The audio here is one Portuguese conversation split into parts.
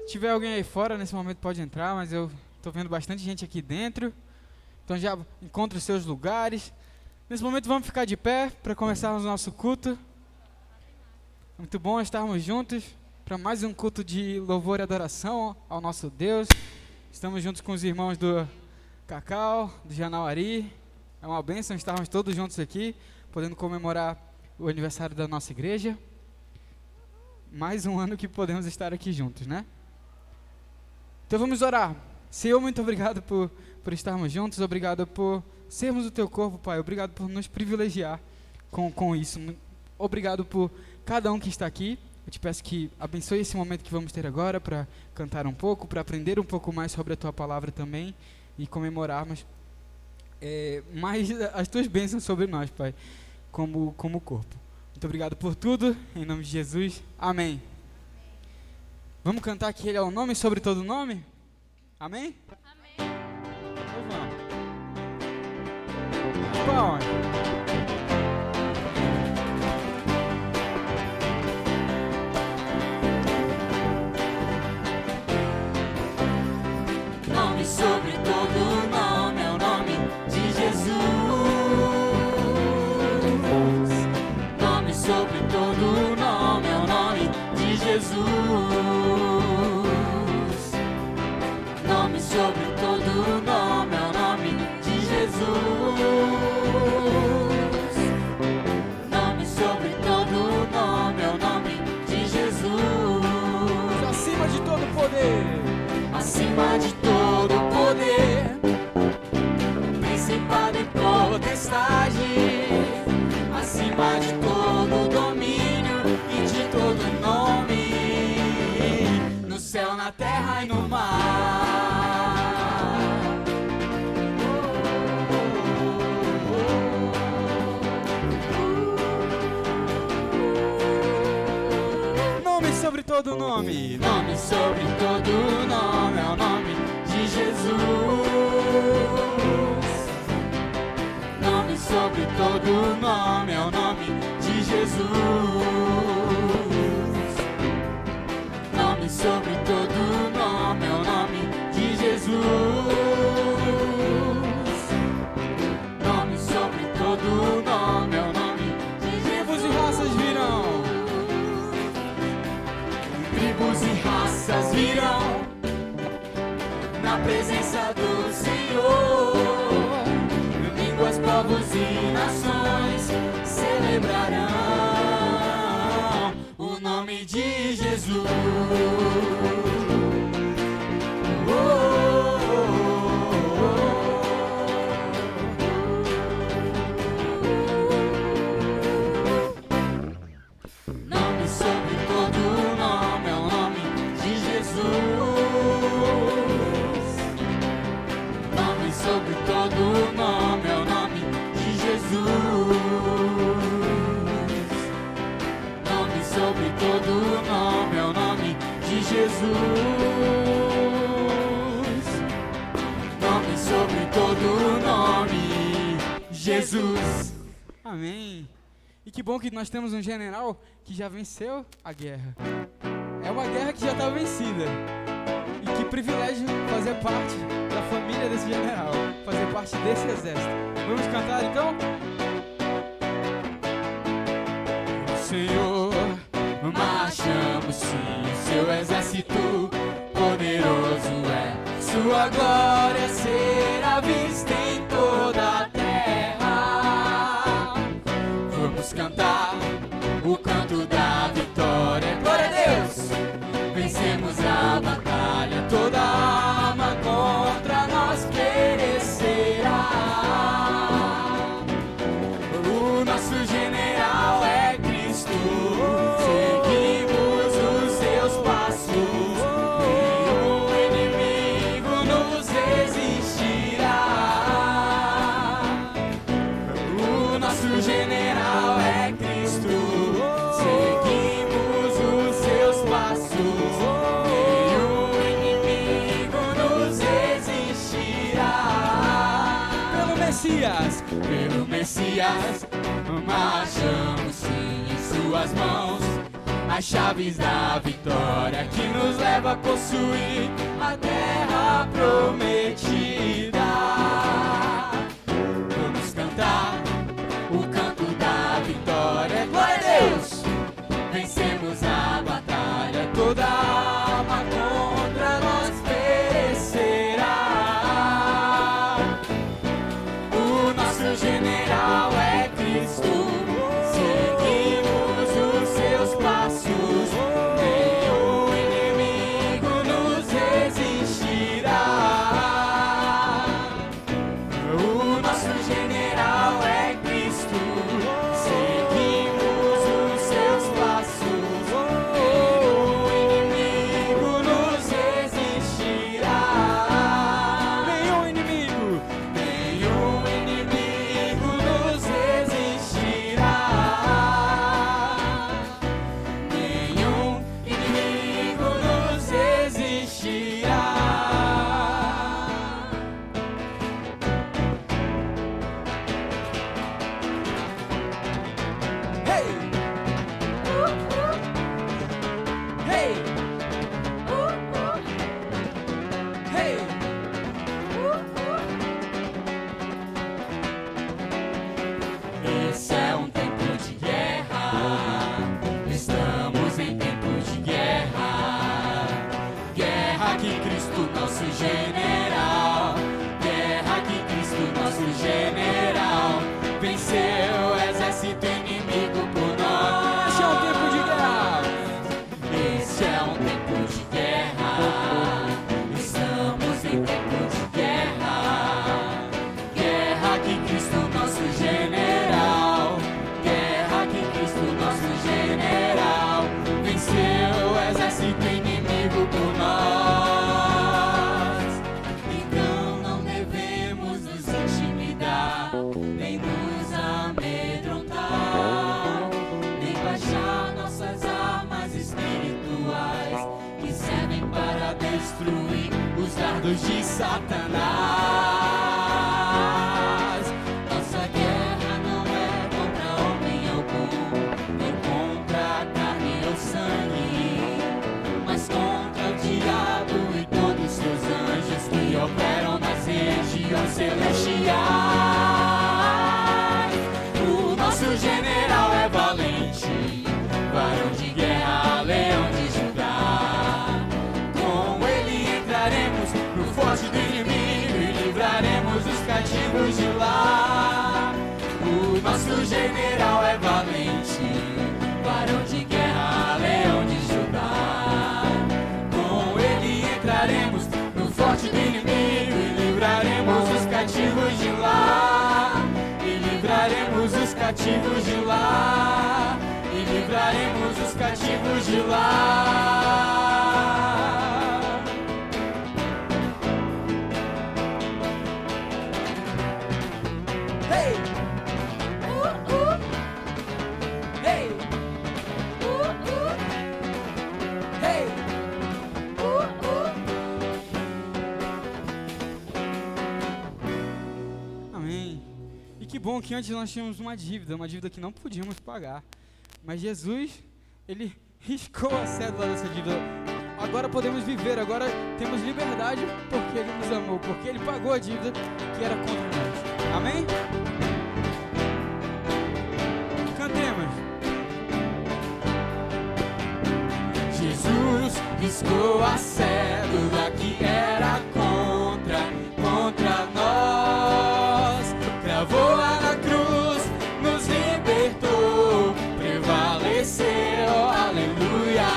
Se tiver alguém aí fora, nesse momento pode entrar, mas eu estou vendo bastante gente aqui dentro. Então já encontre os seus lugares. Nesse momento vamos ficar de pé para começarmos o nosso culto. Muito bom estarmos juntos para mais um culto de louvor e adoração ao nosso Deus. Estamos juntos com os irmãos do Cacau, do Janauari. É uma bênção estarmos todos juntos aqui, podendo comemorar o aniversário da nossa igreja. Mais um ano que podemos estar aqui juntos, né? Então vamos orar. Senhor, muito obrigado por estarmos juntos, obrigado por sermos o Teu corpo, Pai, obrigado por nos privilegiar com isso, obrigado por cada um que está aqui. Eu te peço que abençoe esse momento que vamos ter agora para cantar um pouco, para aprender um pouco mais sobre a Tua palavra também e comemorarmos mais as Tuas bênçãos sobre nós, Pai, como corpo. Muito obrigado por tudo, em nome de Jesus, amém. Vamos cantar que Ele é o nome sobre todo nome? Amém? Amém. Então vamos. Bom, nome sobre todo nome é o nome de Jesus. Nome sobre todo nome é o nome de Jesus. Nome sobre todo nome é o nome de Jesus. Nome sobre todo nome é o nome de Jesus. acima de todo poder, Acima de todo poder, principado e potestade, acima de todo domínio e de todo nome, no céu, na terra e no mar. nome sobre todo nome. Nome sobre todo nome é o nome de Jesus. Nome sobre todo nome é o nome de Jesus. Nome sobre todo nome é o nome de Jesus. Nome sobre todo nome é o nome de Tribos Jesus. e raças virão, Tribos e raças virão na presença do Senhor. Línguas, povos e nações celebrarão o nome de Jesus. Oh, oh, oh, oh. Nome sobre todo nome é o nome de Jesus. Nome sobre todo nome é o nome de Jesus. Nome sobre todo nome é o nome de Jesus. Nome sobre todo nome, Jesus. amém. E que bom que nós temos um general que já venceu a guerra. É uma guerra que já está vencida. E que privilégio fazer parte da família desse general, fazer parte desse exército. Vamos cantar então? Senhor, marchamos sim, o seu exército poderoso é. Sua glória será vista em toda a terra. Vamos cantar o canto da vitória. Glória a Deus! Vencemos a batalha, toda arma contra nós perecerá. O nosso general é Cristo, seguimos os seus passos, nenhum inimigo nos resistirá. O nosso general é Cristo, seguimos os seus passos, nenhum inimigo nos resistirá. Pelo Messias, Marchamos sim em suas mãos, a as chaves da vitória que nos leva a possuir a terra prometida. Vamos cantar o canto da vitória. Glória a Deus! Vencemos a batalha, toda alma contra nós perecerá. O nosso general é Cristo, seguimos os seus passos, nenhum inimigo nos resistirá. O nosso general é Cristo, seguimos os seus passos, nenhum inimigo nos resistirá. Nenhum inimigo nos resistirá. Nenhum inimigo nos resistirá. Hey! Hey! Hey! Esse é um tempo de guerra, estamos em tempo de guerra. Guerra que Cristo nosso general, guerra que Cristo nosso general venceu o exército inimigo por nós. Esse é um tempo de guerra. Esse é um tempo de guerra. Estamos em tempo de guerra. Guerra que Cristo nosso general, guerra que Cristo nosso general venceu o exército inimigo por nós. Então não devemos nos intimidar, nem nos amedrontar, nem baixar nossas armas espirituais que servem para destruir os dardos de Satanás. Nossa guerra não é contra homem algum, nem contra a carne ou sangue, mas contra o diabo e todos seus anjos que operam nas regiões celestiais. O nosso general é valente, varão de guerra, leão de Judá. Com ele entraremos no forte do inimigo e livraremos os cativos de lá. O nosso general é valente, varão de guerra, leão de Judá. Com ele entraremos no forte do inimigo e livraremos os cativos de lá. E livraremos os cativos de lá. E livraremos os cativos de lá. Hey! Hey! Hey! Amém. E que bom que antes nós tínhamos uma dívida que não podíamos pagar. Mas Jesus, Ele riscou a cédula dessa dívida. Agora podemos viver, agora temos liberdade porque Ele nos amou, porque Ele pagou a dívida que era contra nós. Amém? Cantemos. Jesus riscou a cédula que era contra nós, cravou-a na cruz, nos libertou, prevaleceu, aleluia.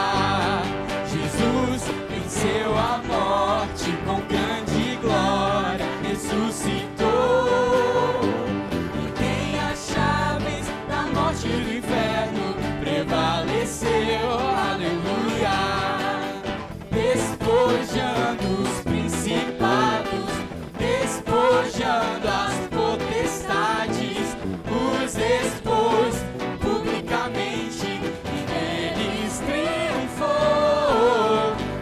Jesus venceu a morte com grande glória, ressuscitou e tem as chaves da morte e do inferno, prevaleceu, aleluia. Despojando os principados, despojando as potestades, os expôs publicamente e neles triunfou.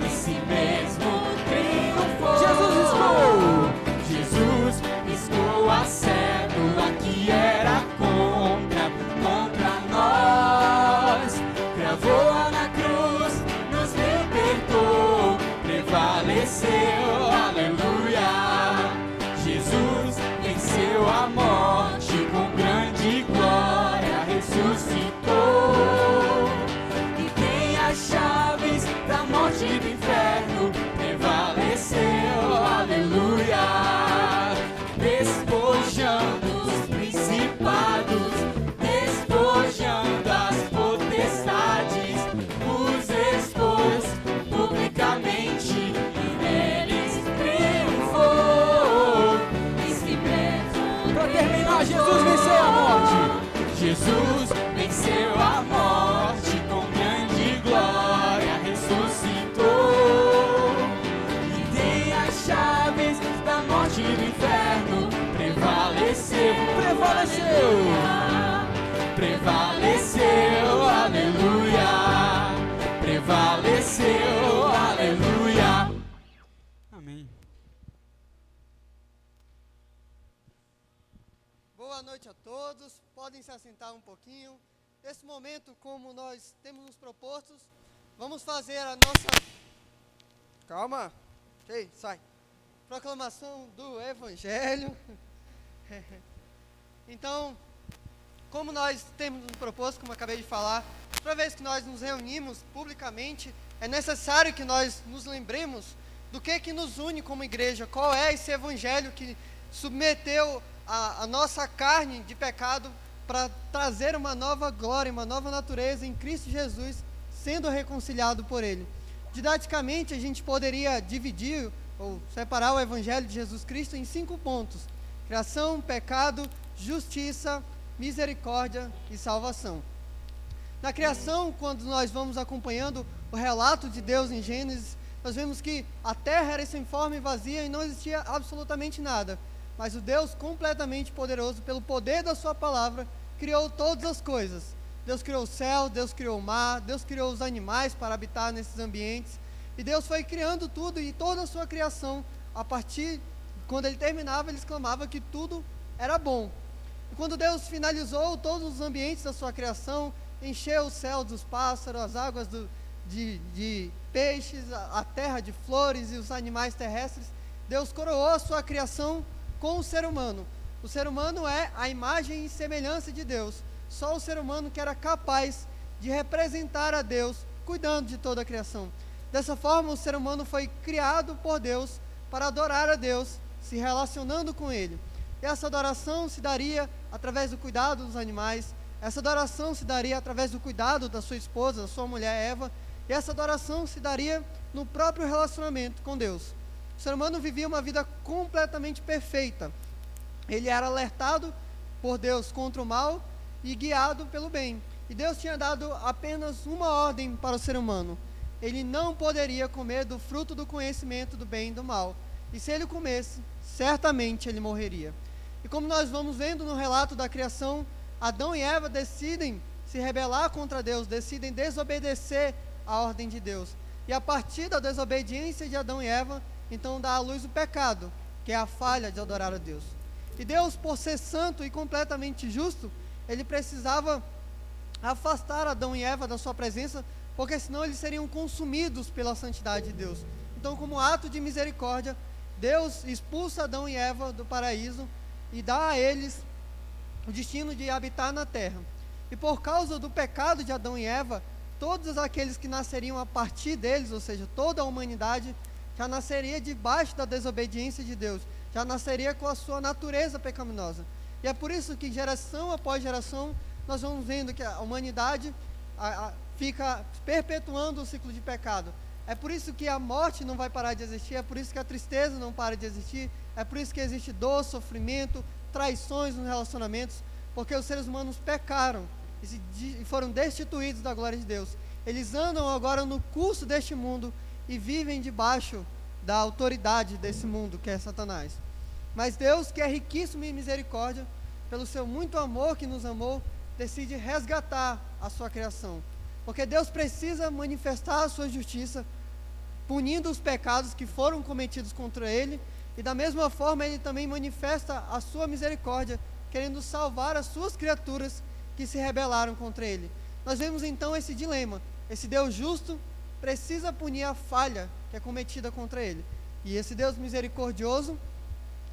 Esse mesmo triunfou. Jesus riscou a cédula que era contra nós, cravou-a na do inferno prevaleceu, aleluia. Despojando os principados, despojando as potestades, os expôs publicamente e neles triunfou. Para terminar, Jesus venceu a morte. Jesus venceu a morte com grande glória, ressuscitou e tem as chaves da morte e do inferno. Prevaleceu, aleluia. Prevaleceu, aleluia. Amém. Boa noite a todos, podem se assentar um pouquinho. Nesse momento, como nós temos nos propostos, vamos fazer a nossa... Calma, ei, sai. Proclamação do Evangelho. Então, como nós temos nos proposto, como eu acabei de falar, toda vez que nós nos reunimos publicamente, é necessário que nós nos lembremos do que nos une como igreja, qual é esse Evangelho que submeteu a nossa carne de pecado para trazer uma nova glória, uma nova natureza em Cristo Jesus, sendo reconciliado por Ele. Didaticamente, a gente poderia dividir ou separar o Evangelho de Jesus Cristo em 5 pontos: criação, pecado, justiça, misericórdia e salvação. Na criação, quando nós vamos acompanhando o relato de Deus em Gênesis, nós vemos que a terra era sem forma e vazia e não existia absolutamente nada. Mas o Deus completamente poderoso, pelo poder da sua palavra, criou todas as coisas. Deus criou o céu, Deus criou o mar, Deus criou os animais para habitar nesses ambientes. E Deus foi criando tudo, e toda a sua criação, a partir, quando Ele terminava, Ele exclamava que tudo era bom. E quando Deus finalizou todos os ambientes da sua criação, encheu o céu dos pássaros, as águas de peixes, a terra de flores e os animais terrestres, Deus coroou a sua criação com o ser humano. O ser humano é a imagem e semelhança de Deus. Só o ser humano que era capaz de representar a Deus, cuidando de toda a criação. Dessa forma, o ser humano foi criado por Deus para adorar a Deus, se relacionando com Ele. E essa adoração se daria através do cuidado dos animais, essa adoração se daria através do cuidado da sua esposa, da sua mulher Eva, e essa adoração se daria no próprio relacionamento com Deus. O ser humano vivia uma vida completamente perfeita. Ele era alertado por Deus contra o mal e guiado pelo bem. E Deus tinha dado apenas uma ordem para o ser humano: ele não poderia comer do fruto do conhecimento do bem e do mal. E se ele comesse, certamente ele morreria. E como nós vamos vendo no relato da criação, Adão e Eva decidem se rebelar contra Deus, decidem desobedecer a ordem de Deus. E a partir da desobediência de Adão e Eva, então dá à luz o pecado, que é a falha de adorar a Deus. E Deus, por ser santo e completamente justo, Ele precisava afastar Adão e Eva da sua presença, porque senão eles seriam consumidos pela santidade de Deus. Então, como ato de misericórdia, Deus expulsa Adão e Eva do paraíso e dá a eles o destino de habitar na terra. E por causa do pecado de Adão e Eva, todos aqueles que nasceriam a partir deles, ou seja, toda a humanidade, já nasceria debaixo da desobediência de Deus, já nasceria com a sua natureza pecaminosa. E é por isso que geração após geração, nós vamos vendo que a humanidade fica perpetuando o ciclo de pecado. É por isso que a morte não vai parar de existir, é por isso que a tristeza não para de existir, é por isso que existe dor, sofrimento, traições nos relacionamentos, porque os seres humanos pecaram e foram destituídos da glória de Deus. Eles andam agora no curso deste mundo e vivem debaixo da autoridade desse mundo, que é Satanás. Mas Deus, que é riquíssimo em misericórdia, pelo seu muito amor que nos amou, decide resgatar a sua criação. Porque Deus precisa manifestar a sua justiça, punindo os pecados que foram cometidos contra Ele, e da mesma forma Ele também manifesta a sua misericórdia, querendo salvar as suas criaturas que se rebelaram contra Ele. Nós vemos então esse dilema: esse Deus justo precisa punir a falha que é cometida contra Ele, e esse Deus misericordioso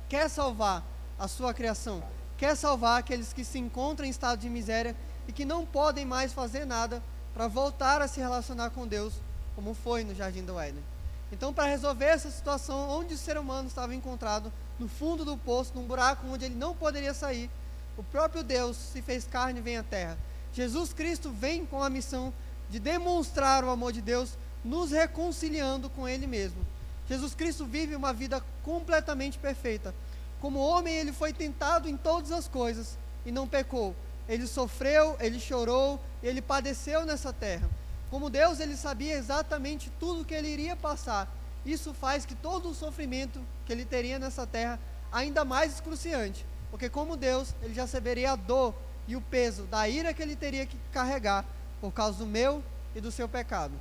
quer salvar a sua criação, quer salvar aqueles que se encontram em estado de miséria e que não podem mais fazer nada para voltar a se relacionar com Deus como foi no Jardim do Éden. Então, para resolver essa situação, onde o ser humano estava encontrado, no fundo do poço, num buraco onde ele não poderia sair, o próprio Deus se fez carne e vem à terra. Jesus Cristo vem com a missão de demonstrar o amor de Deus, nos reconciliando com Ele mesmo. Jesus Cristo vive uma vida completamente perfeita. Como homem, Ele foi tentado em todas as coisas e não pecou. Ele sofreu, Ele chorou, Ele padeceu nessa terra. Como Deus, Ele sabia exatamente tudo o que Ele iria passar. Isso faz que todo o sofrimento que Ele teria nessa terra ainda mais excruciante. Porque como Deus, Ele já saberia a dor e o peso da ira que Ele teria que carregar por causa do meu e do seu pecado.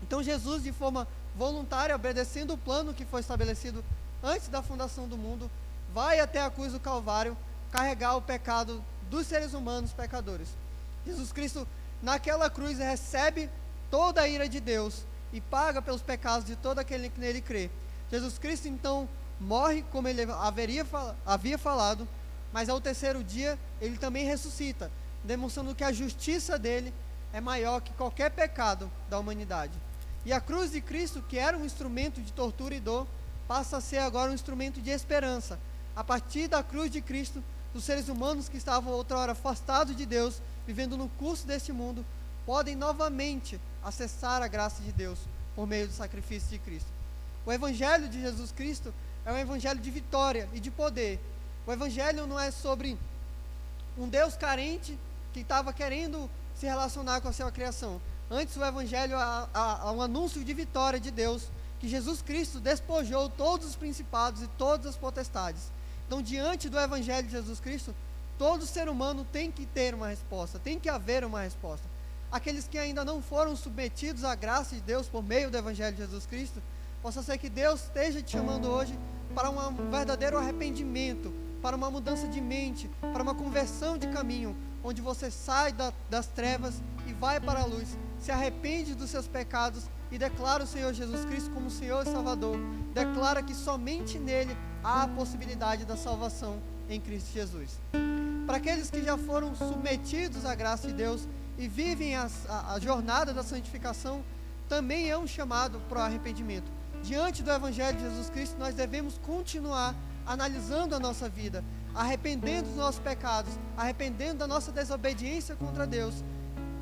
Então Jesus, de forma voluntária, obedecendo o plano que foi estabelecido antes da fundação do mundo, vai até a cruz do Calvário carregar o pecado dos seres humanos pecadores. Jesus Cristo, naquela cruz, recebe toda a ira de Deus e paga pelos pecados de todo aquele que nele crê. Jesus Cristo, então, morre como ele havia falado, mas ao terceiro dia, ele também ressuscita, demonstrando que a justiça dele é maior que qualquer pecado da humanidade. E a cruz de Cristo, que era um instrumento de tortura e dor, passa a ser agora um instrumento de esperança. A partir da cruz de Cristo, os seres humanos que estavam outrora afastados de Deus, vivendo no curso deste mundo, podem novamente acessar a graça de Deus por meio do sacrifício de Cristo. O Evangelho de Jesus Cristo é um Evangelho de vitória e de poder. O Evangelho não é sobre um Deus carente que estava querendo se relacionar com a sua criação. Antes, o Evangelho é um anúncio de vitória de Deus, que Jesus Cristo despojou todos os principados e todas as potestades. Então, diante do Evangelho de Jesus Cristo, todo ser humano tem que ter uma resposta, tem que haver uma resposta. Aqueles que ainda não foram submetidos à graça de Deus por meio do Evangelho de Jesus Cristo, possa ser que Deus esteja te chamando hoje para um verdadeiro arrependimento, para uma mudança de mente, para uma conversão de caminho, onde você sai das trevas e vai para a luz, se arrepende dos seus pecados e declara o Senhor Jesus Cristo como Senhor e Salvador. Declara que somente nele há a possibilidade da salvação em Cristo Jesus. Para aqueles que já foram submetidos à graça de Deus e vivem a jornada da santificação, também é um chamado para o arrependimento. Diante do Evangelho de Jesus Cristo, nós devemos continuar analisando a nossa vida, arrependendo dos nossos pecados, arrependendo da nossa desobediência contra Deus,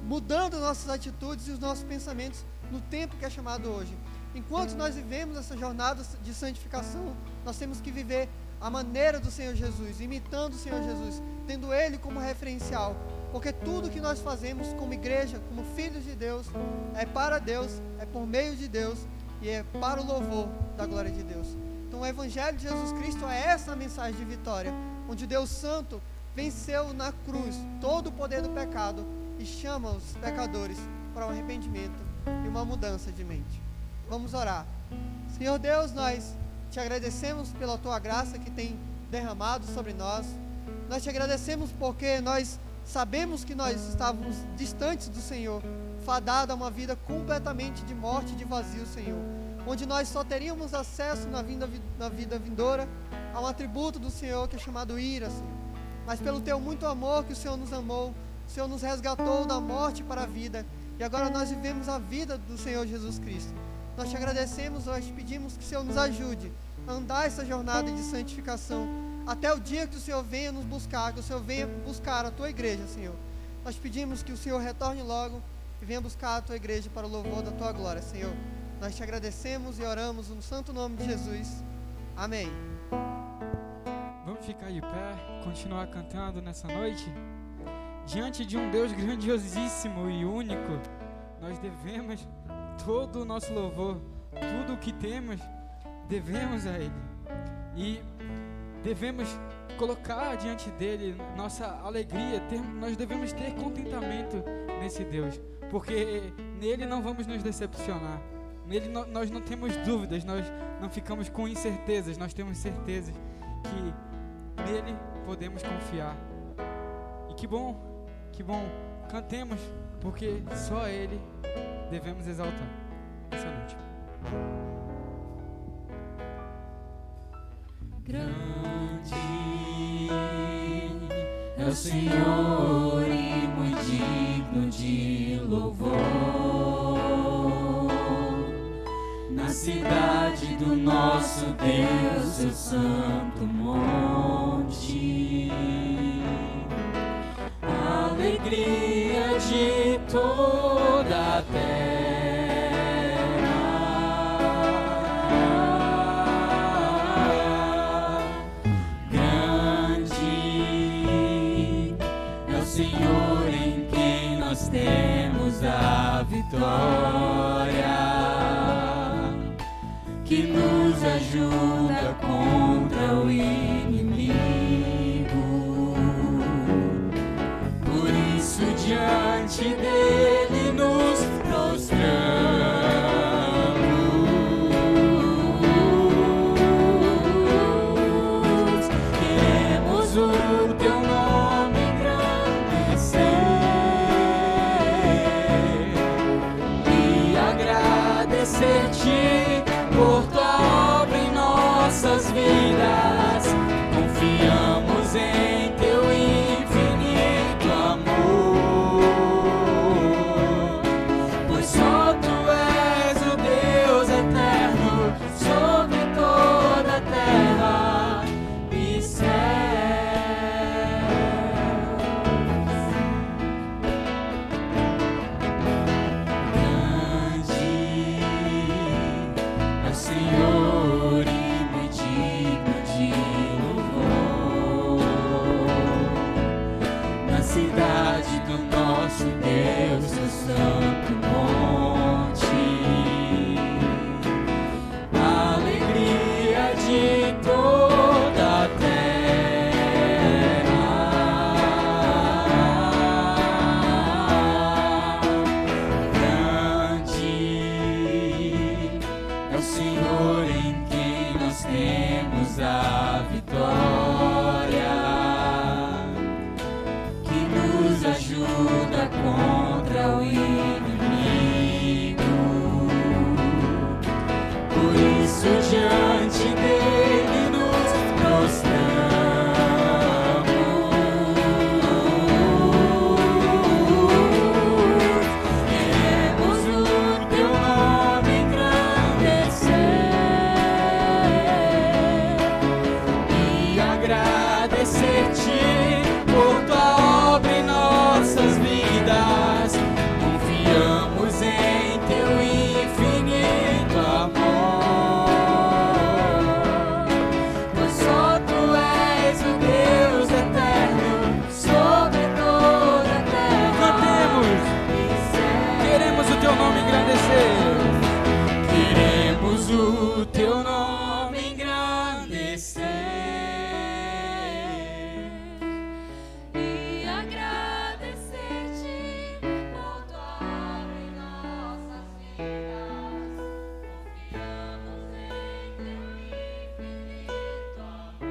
mudando nossas atitudes e os nossos pensamentos no tempo que é chamado hoje. Enquanto nós vivemos essa jornada de santificação, nós temos que viver a maneira do Senhor Jesus, imitando o Senhor Jesus, tendo Ele como referencial, porque tudo que nós fazemos como igreja, como filhos de Deus, é para Deus, é por meio de Deus e é para o louvor da glória de Deus. Então o Evangelho de Jesus Cristo é essa mensagem de vitória, onde Deus Santo venceu na cruz todo o poder do pecado e chama os pecadores para o arrependimento e uma mudança de mente. Vamos orar. Senhor Deus, nós te agradecemos pela tua graça que tem derramado sobre nós. Nós te agradecemos porque nós sabemos que nós estávamos distantes do Senhor, fadados a uma vida completamente de morte e de vazio, Senhor, onde nós só teríamos acesso na vida vindoura a um atributo do Senhor que é chamado ira, Senhor. Mas pelo teu muito amor que o Senhor nos amou, o Senhor nos resgatou da morte para a vida, e agora nós vivemos a vida do Senhor Jesus Cristo. Nós te agradecemos, nós te pedimos que o Senhor nos ajude a andar essa jornada de santificação, até o dia que o Senhor venha nos buscar, que o Senhor venha buscar a tua igreja, Senhor. Nós pedimos que o Senhor retorne logo e venha buscar a tua igreja para o louvor da tua glória, Senhor. Nós te agradecemos e oramos no santo nome de Jesus. Amém. Vamos ficar de pé, continuar cantando nessa noite? Diante de um Deus grandiosíssimo e único, nós devemos todo o nosso louvor, tudo o que temos, devemos a Ele. E devemos colocar diante dele nossa alegria, nós devemos ter contentamento nesse Deus, porque nele não vamos nos decepcionar, nele nós não temos dúvidas, nós não ficamos com incertezas, nós temos certezas que nele podemos confiar. E que bom, cantemos, porque só a Ele devemos exaltar essa noite. Grande é o Senhor e muito digno de louvor. na cidade do nosso Deus, seu santo monte. Alegria de toda a terra, grande é o Senhor em quem nós temos a vitória, que nos ajuda contra o inimigo. Por isso diante dele nos prostramos. Queremos o teu nome engrandecer e agradecer-te por tua obra em nossas vidas. Confiamos em teu infinito amor, pois só tu és o Deus eterno sobre toda a terra e céus. Grande é o Senhor e muito digno de louvor, na cidade do nosso Deus, seu santo monte. Alegria de toda a terra, grande é o Senhor em quem nós temos a vitória, que nos ajuda contra o inimigo. Por isso diante dele nos prostramos. Queremos o teu nome engrandecer e agradecer-te por tua obra em nossas vidas. Confiamos em teu infinito amor, pois só tu és o Deus eterno sobre toda a terra. Cantemos, e céus. queremos o teu nome engrandecer. Queremos o teu nome engrandecer e agradecer-te por tua obra em nossas vidas. Confiamos em teu infinito amor,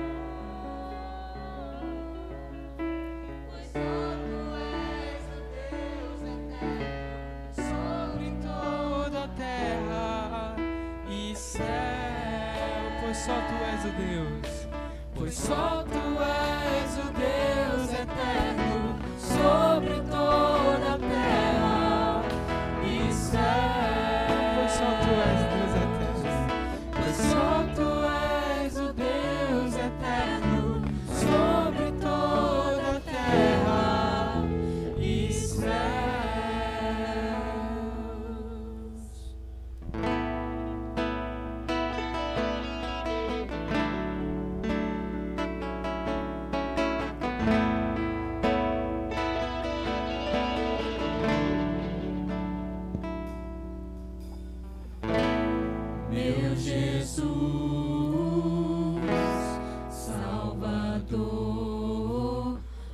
pois só tu és o Deus eterno Sobre toda a terra e céu, pois só tu és o Deus, Pois só tu és o Deus eterno sobre toda a terra e céu. pois só tu és o Deus eterno. Pois só tu és o Deus eterno sobre toda a terra e céus. Meu Jesus, Salvador,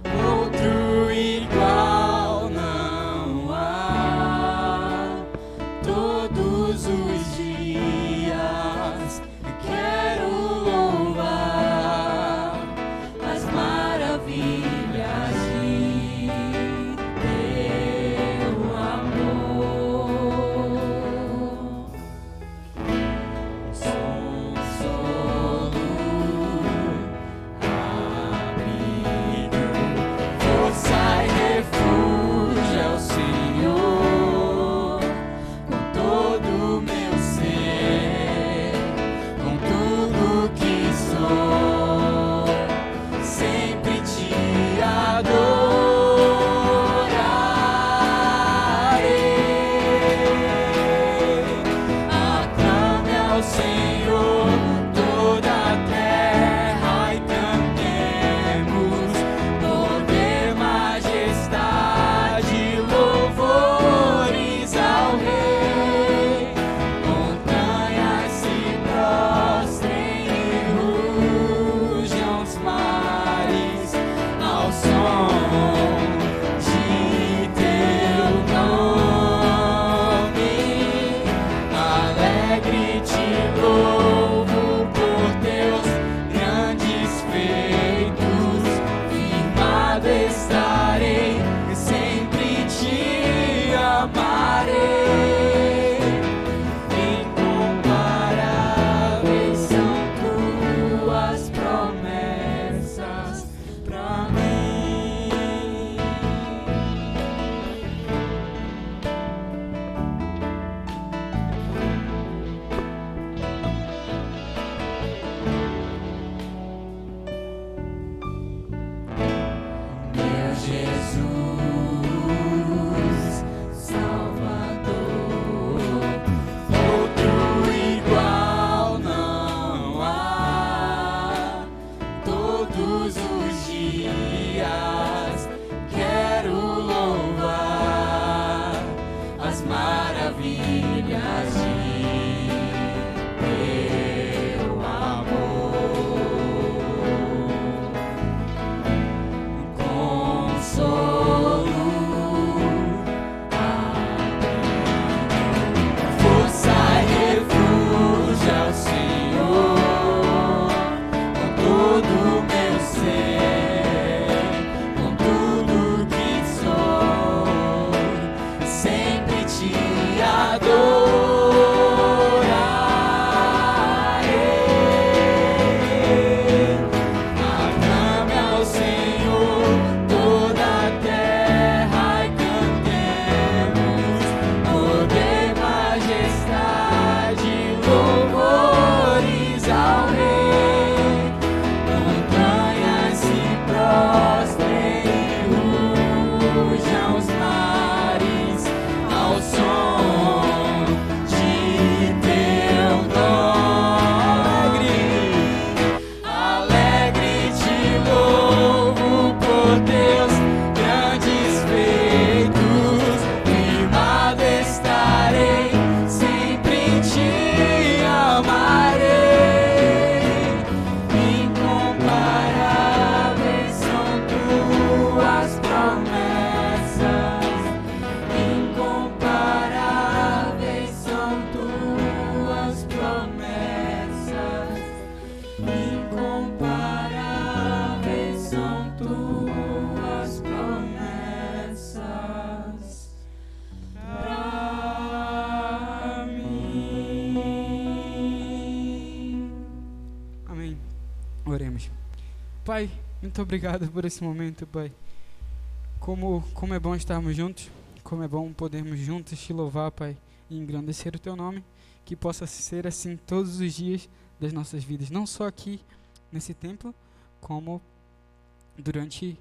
outro igual não há. Todos os dias quero louvar as maravilhas de teu amor. Som ao Senhor toda a terra e cantemos poder, majestade, louvores ao Rei. Montanhas se prostrem e rujam os mares ao som de teu nome. Alegre te louvo por teus grandes feitos. Firmado estarei, sempre te amarei. Incomparáveis são tuas promessas pra mim. Meu Jesus, Salvador, outro igual não há. Todos os dias quero louvar as maravilhas de teu amor. Consolo, força e refúgio ao Senhor, com todo o meu ser, com tudo que sou, sempre te adorarei. Aclame ao Senhor toda a terra e cantemos poder, majestade, louvores ao Rei. Montanhas se prostrem e rujam os mares ao som de teu nome. Alegre te louvo por teus grandes feitos. Firmado estarei, sempre te amarei. Incomparáveis são tuas promessas. Incomparáveis são tuas promessas. Incomparáveis são tuas promessas pra mim. Amém. Oremos. Pai, muito obrigado por esse momento, Pai. Como é bom estarmos juntos, como é bom podermos juntos te louvar, Pai, e engrandecer o Teu nome, que possa ser assim todos os dias das nossas vidas, não só aqui nesse templo, como durante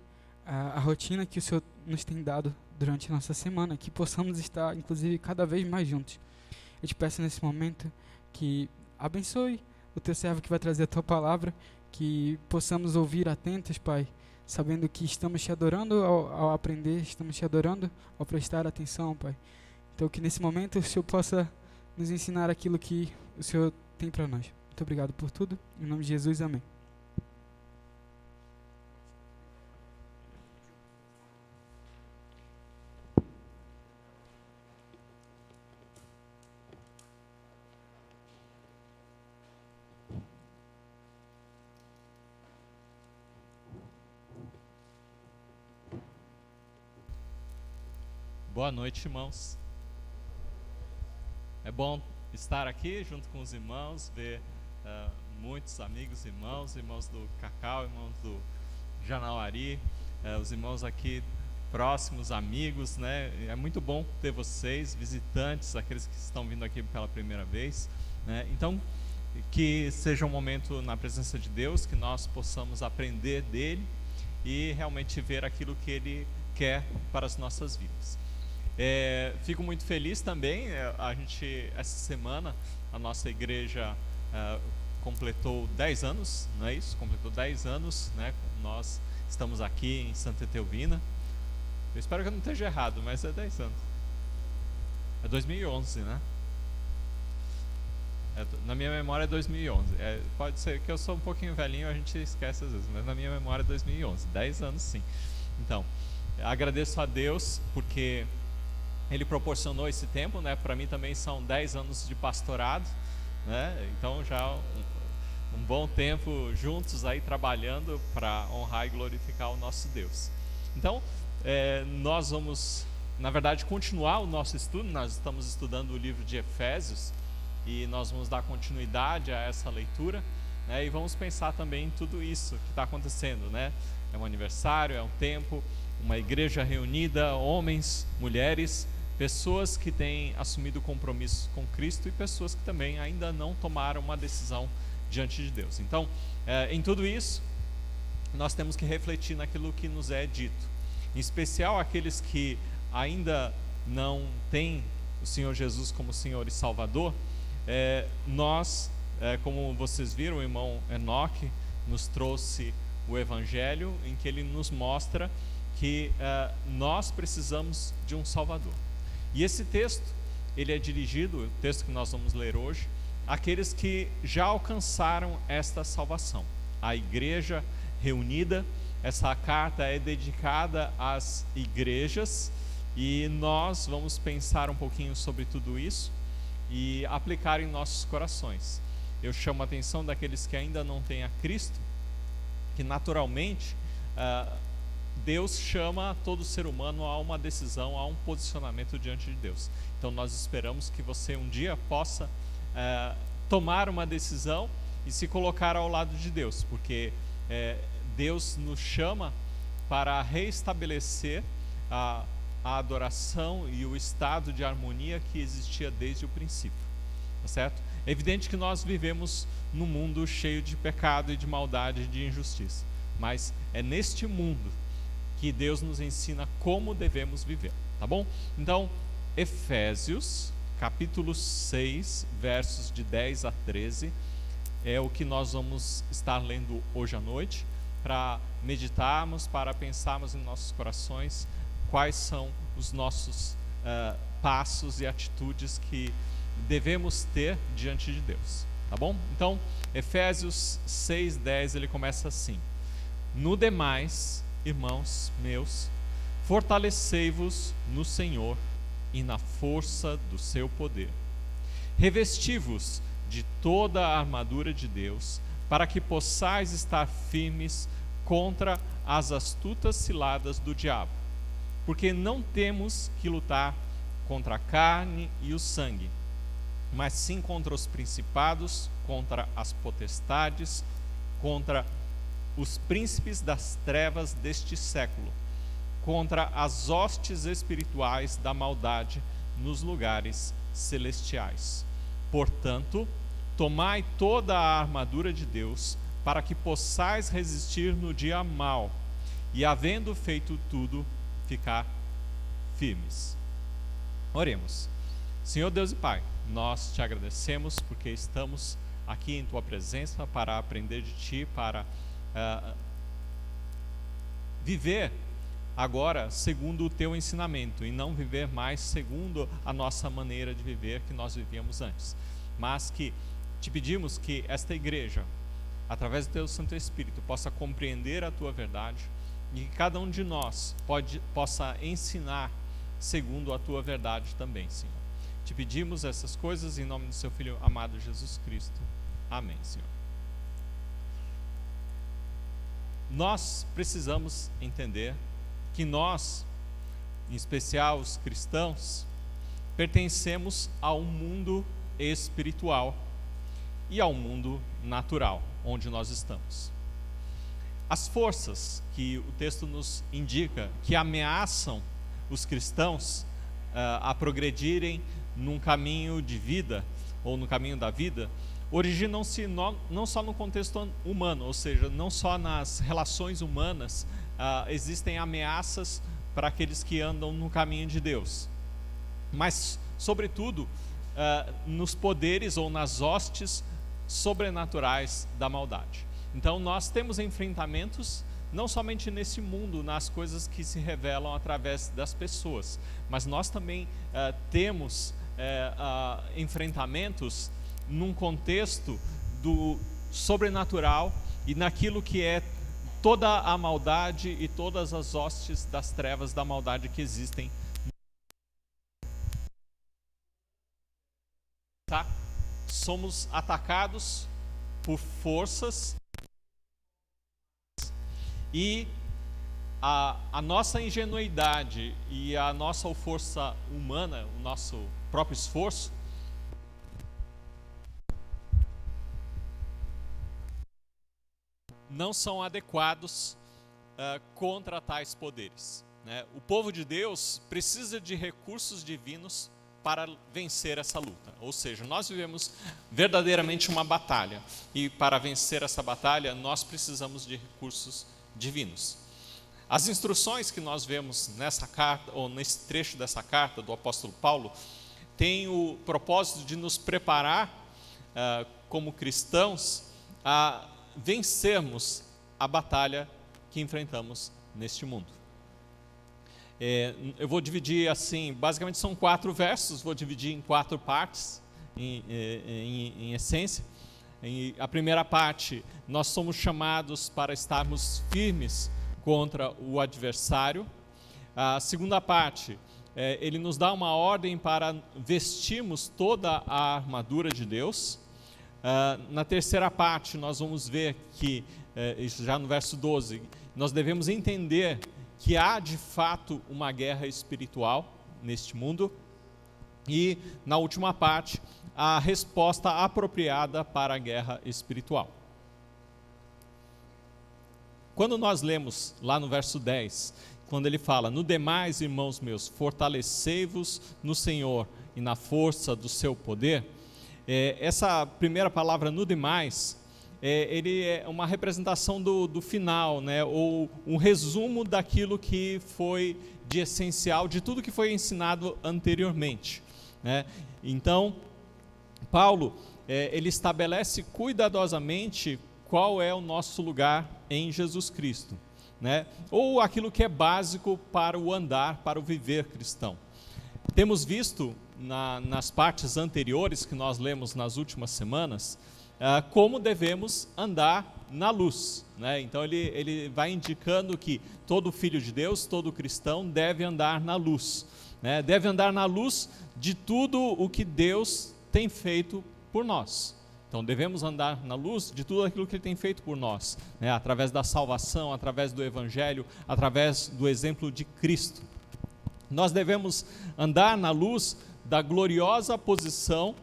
a rotina que o Senhor nos tem dado durante a nossa semana, que possamos estar, inclusive, cada vez mais juntos. Eu te peço nesse momento que abençoe o Teu servo que vai trazer a Tua palavra, que possamos ouvir atentos, Pai, sabendo que estamos te adorando ao aprender, estamos te adorando ao prestar atenção, Pai. Então que nesse momento o Senhor possa nos ensinar aquilo que o Senhor tem para nós. Muito obrigado por tudo. Em nome de Jesus, amém. Boa noite, irmãos. É bom estar aqui junto com os irmãos, ver muitos amigos, irmãos do Cacau, irmãos do Janauari, os irmãos aqui próximos, amigos, né? É muito bom ter vocês, visitantes, aqueles que estão vindo aqui pela primeira vez, né? Então, que seja um momento na presença de Deus, que nós possamos aprender dele e realmente ver aquilo que ele quer para as nossas vidas. Fico muito feliz também, a gente, essa semana, a nossa igreja completou 10 anos, não é isso? Completou 10 anos, né? Nós estamos aqui em Santa Etelvina. Eu espero que eu não esteja errado, mas é 10 anos. É 2011, né? Na minha memória é 2011. Pode ser que eu sou um pouquinho velhinho, a gente esquece às vezes, mas na minha memória é 2011. 10 anos sim. Então, agradeço a Deus porque Ele proporcionou esse tempo, né? Para mim também são 10 anos de pastorado, né? Então já um bom tempo juntos aí trabalhando para honrar e glorificar o nosso Deus. Então, nós vamos, na verdade, continuar o nosso estudo. Nós estamos estudando o livro de Efésios e nós vamos dar continuidade a essa leitura, né? E vamos pensar também em tudo isso que está acontecendo, né? É um aniversário, é um tempo, uma igreja reunida, homens, mulheres, pessoas que têm assumido compromissos com Cristo e pessoas que também ainda não tomaram uma decisão diante de Deus. Então, em tudo isso, nós temos que refletir naquilo que nos é dito. Em especial aqueles que ainda não têm o Senhor Jesus como Senhor e Salvador. Nós, como vocês viram, o irmão Enoque nos trouxe o Evangelho em que ele nos mostra que nós precisamos de um Salvador. E esse texto, ele é dirigido, o texto que nós vamos ler hoje, àqueles que já alcançaram esta salvação. A igreja reunida, essa carta é dedicada às igrejas e nós vamos pensar um pouquinho sobre tudo isso e aplicar em nossos corações. Eu chamo a atenção daqueles que ainda não têm a Cristo, que naturalmente Deus chama todo ser humano a uma decisão, a um posicionamento diante de Deus. Então nós esperamos que você um dia possa tomar uma decisão e se colocar ao lado de Deus, porque Deus nos chama para reestabelecer a adoração e o estado de harmonia que existia desde o princípio, tá certo? É evidente que nós vivemos num mundo cheio de pecado e de maldade e de injustiça, mas é neste mundo que Deus nos ensina como devemos viver, tá bom? Então, Efésios, capítulo 6, versos de 10 a 13, é o que nós vamos estar lendo hoje à noite, para meditarmos, para pensarmos em nossos corações quais são os nossos passos e atitudes que devemos ter diante de Deus, tá bom? Então, Efésios 6:10, ele começa assim: no demais, irmãos meus, fortalecei-vos no Senhor e na força do seu poder. Revesti-vos de toda a armadura de Deus, para que possais estar firmes contra as astutas ciladas do diabo. Porque não temos que lutar contra a carne e o sangue, mas sim contra os principados, contra as potestades, contra os príncipes das trevas deste século, contra as hostes espirituais da maldade nos lugares celestiais. Portanto, tomai toda a armadura de Deus, para que possais resistir no dia mau, e havendo feito tudo, ficar firmes. Oremos. Senhor Deus e Pai, nós te agradecemos porque estamos aqui em tua presença para aprender de ti, para viver agora segundo o teu ensinamento e não viver mais segundo a nossa maneira de viver que nós vivíamos antes, mas que te pedimos que esta igreja, através do teu Santo Espírito, possa compreender a tua verdade e que cada um de nós possa ensinar segundo a tua verdade também, Senhor. Te pedimos essas coisas em nome do seu Filho amado Jesus Cristo. Amém, Senhor. Nós precisamos entender que nós, em especial os cristãos, pertencemos a um mundo espiritual e ao mundo natural, onde nós estamos. As forças que o texto nos indica, que ameaçam os cristãos a progredirem num caminho de vida, ou no caminho da vida, originam-se não só no contexto humano, ou seja, não só nas relações humanas existem ameaças para aqueles que andam no caminho de Deus, mas, sobretudo, nos poderes ou nas hostes sobrenaturais da maldade. Então, nós temos enfrentamentos não somente nesse mundo, nas coisas que se revelam através das pessoas, mas nós também temos enfrentamentos num contexto do sobrenatural e naquilo que é toda a maldade e todas as hostes das trevas da maldade que existem. Tá? Somos atacados por forças e a nossa ingenuidade e a nossa força humana, o nosso próprio esforço, não são adequados contra tais poderes, né? O povo de Deus precisa de recursos divinos para vencer essa luta. Ou seja, nós vivemos verdadeiramente uma batalha, e para vencer essa batalha nós precisamos de recursos divinos. As instruções que nós vemos nessa carta, ou nesse trecho dessa carta do apóstolo Paulo, têm o propósito de nos preparar como cristãos a vencermos a batalha que enfrentamos neste mundo. Eu vou dividir assim, basicamente são 4 versos, vou dividir em 4 partes, em essência. A primeira parte, nós somos chamados para estarmos firmes contra o adversário. A segunda parte, ele nos dá uma ordem para vestirmos toda a armadura de Deus. Na terceira parte, nós vamos ver que, isso já no verso 12, nós devemos entender que há de fato uma guerra espiritual neste mundo. E na última parte, a resposta apropriada para a guerra espiritual. Quando nós lemos lá no verso 10, quando ele fala: no demais, irmãos meus, fortalecei-vos no Senhor e na força do seu poder, essa primeira palavra, no demais, ele é uma representação do final, né? Ou um resumo daquilo que foi de essencial, de tudo que foi ensinado anteriormente, né? Então, Paulo, ele estabelece cuidadosamente qual é o nosso lugar em Jesus Cristo, né? Ou aquilo que é básico para o andar, para o viver cristão. Temos visto nas partes anteriores que nós lemos nas últimas semanas, como devemos andar na luz, né? Então ele vai indicando que todo filho de Deus, todo cristão deve andar na luz, né? Deve andar na luz de tudo o que Deus tem feito por nós. Então devemos andar na luz de tudo aquilo que Ele tem feito por nós, né? Através da salvação, através do Evangelho, através do exemplo de Cristo. Nós devemos andar na luz da gloriosa posição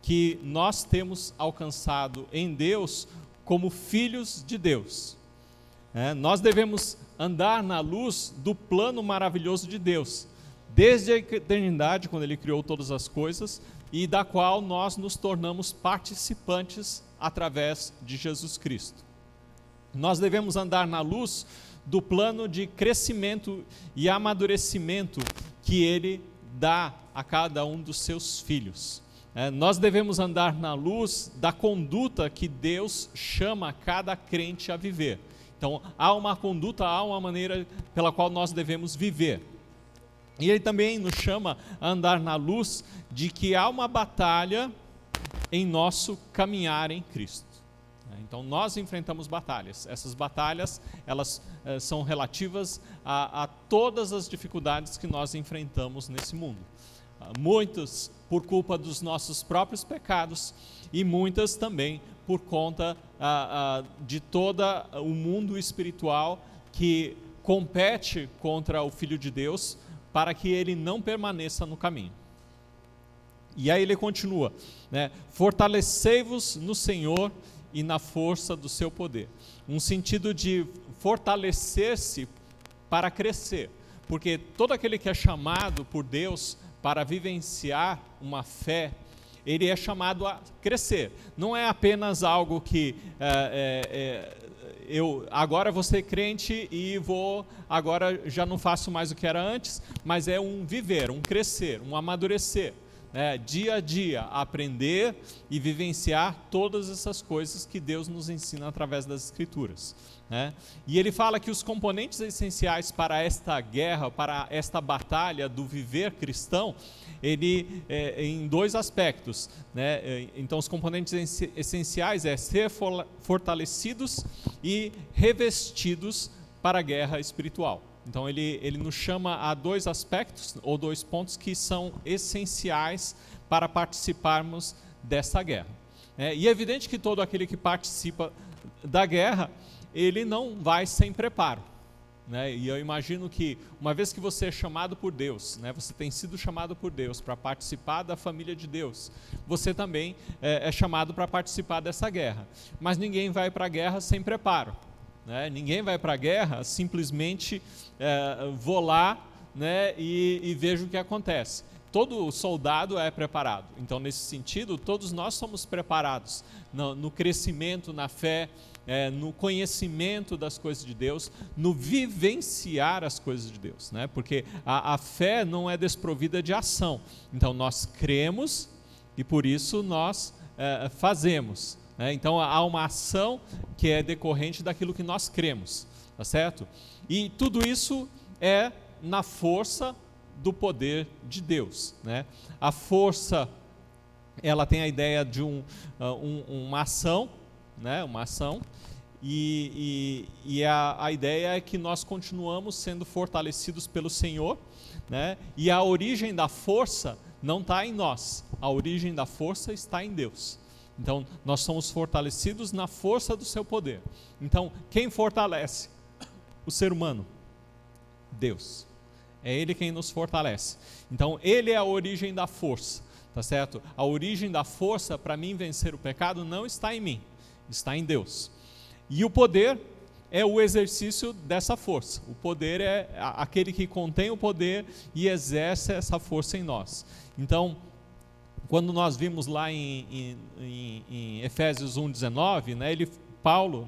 que nós temos alcançado em Deus como filhos de Deus. Nós devemos andar na luz do plano maravilhoso de Deus, desde a eternidade, quando Ele criou todas as coisas, e da qual nós nos tornamos participantes através de Jesus Cristo. Nós devemos andar na luz do plano de crescimento e amadurecimento que Ele dá a cada um dos seus filhos. Nós devemos andar na luz da conduta que Deus chama cada crente a viver. Então, há uma conduta, há uma maneira pela qual nós devemos viver. E Ele também nos chama a andar na luz de que há uma batalha em nosso caminhar em Cristo. Então, nós enfrentamos batalhas. Essas batalhas, elas são relativas a todas as dificuldades que nós enfrentamos nesse mundo. Muitas por culpa dos nossos próprios pecados e muitas também por conta de todo o mundo espiritual que compete contra o Filho de Deus para que ele não permaneça no caminho. E aí ele continua, né? Fortalecei-vos no Senhor e na força do seu poder. Um sentido de fortalecer-se para crescer, porque todo aquele que é chamado por Deus para vivenciar uma fé, ele é chamado a crescer. Não é apenas algo que eu agora vou ser crente e agora já não faço mais o que era antes, mas é um viver, um crescer, um amadurecer, né? Dia a dia, aprender e vivenciar todas essas coisas que Deus nos ensina através das Escrituras, né? E ele fala que os componentes essenciais para esta guerra, para esta batalha do viver cristão, ele em dois aspectos, né? Então os componentes essenciais é ser fortalecidos e revestidos para a guerra espiritual. Então ele nos chama a dois aspectos ou dois pontos que são essenciais para participarmos dessa guerra, né? E é evidente que todo aquele que participa da guerra, ele não vai sem preparo, né? E eu imagino que uma vez que você é chamado por Deus, né, você tem sido chamado por Deus para participar da família de Deus, você também é chamado para participar dessa guerra. Mas ninguém vai para a guerra sem preparo, né? Ninguém vai para a guerra simplesmente vou lá, né, e vejo o que acontece. Todo soldado é preparado. Então, nesse sentido, todos nós somos preparados no crescimento, na fé, no conhecimento das coisas de Deus, no vivenciar as coisas de Deus, né? Porque a fé não é desprovida de ação. Então, nós cremos e por isso nós fazemos, né? Então, há uma ação que é decorrente daquilo que nós cremos, tá certo? E tudo isso é na força do poder de Deus, né? A força, ela tem a ideia de uma ação, né? Uma ação, e a ideia é que nós continuamos sendo fortalecidos pelo Senhor, né? E a origem da força não está em nós, a origem da força está em Deus. Então, nós somos fortalecidos na força do seu poder. Então, quem fortalece o ser humano? Deus. É Ele quem nos fortalece. Então, Ele é a origem da força, tá certo? A origem da força para mim vencer o pecado não está em mim, está em Deus. E o poder é o exercício dessa força. O poder é aquele que contém o poder e exerce essa força em nós. Então, quando nós vimos lá em Efésios 1:19, né,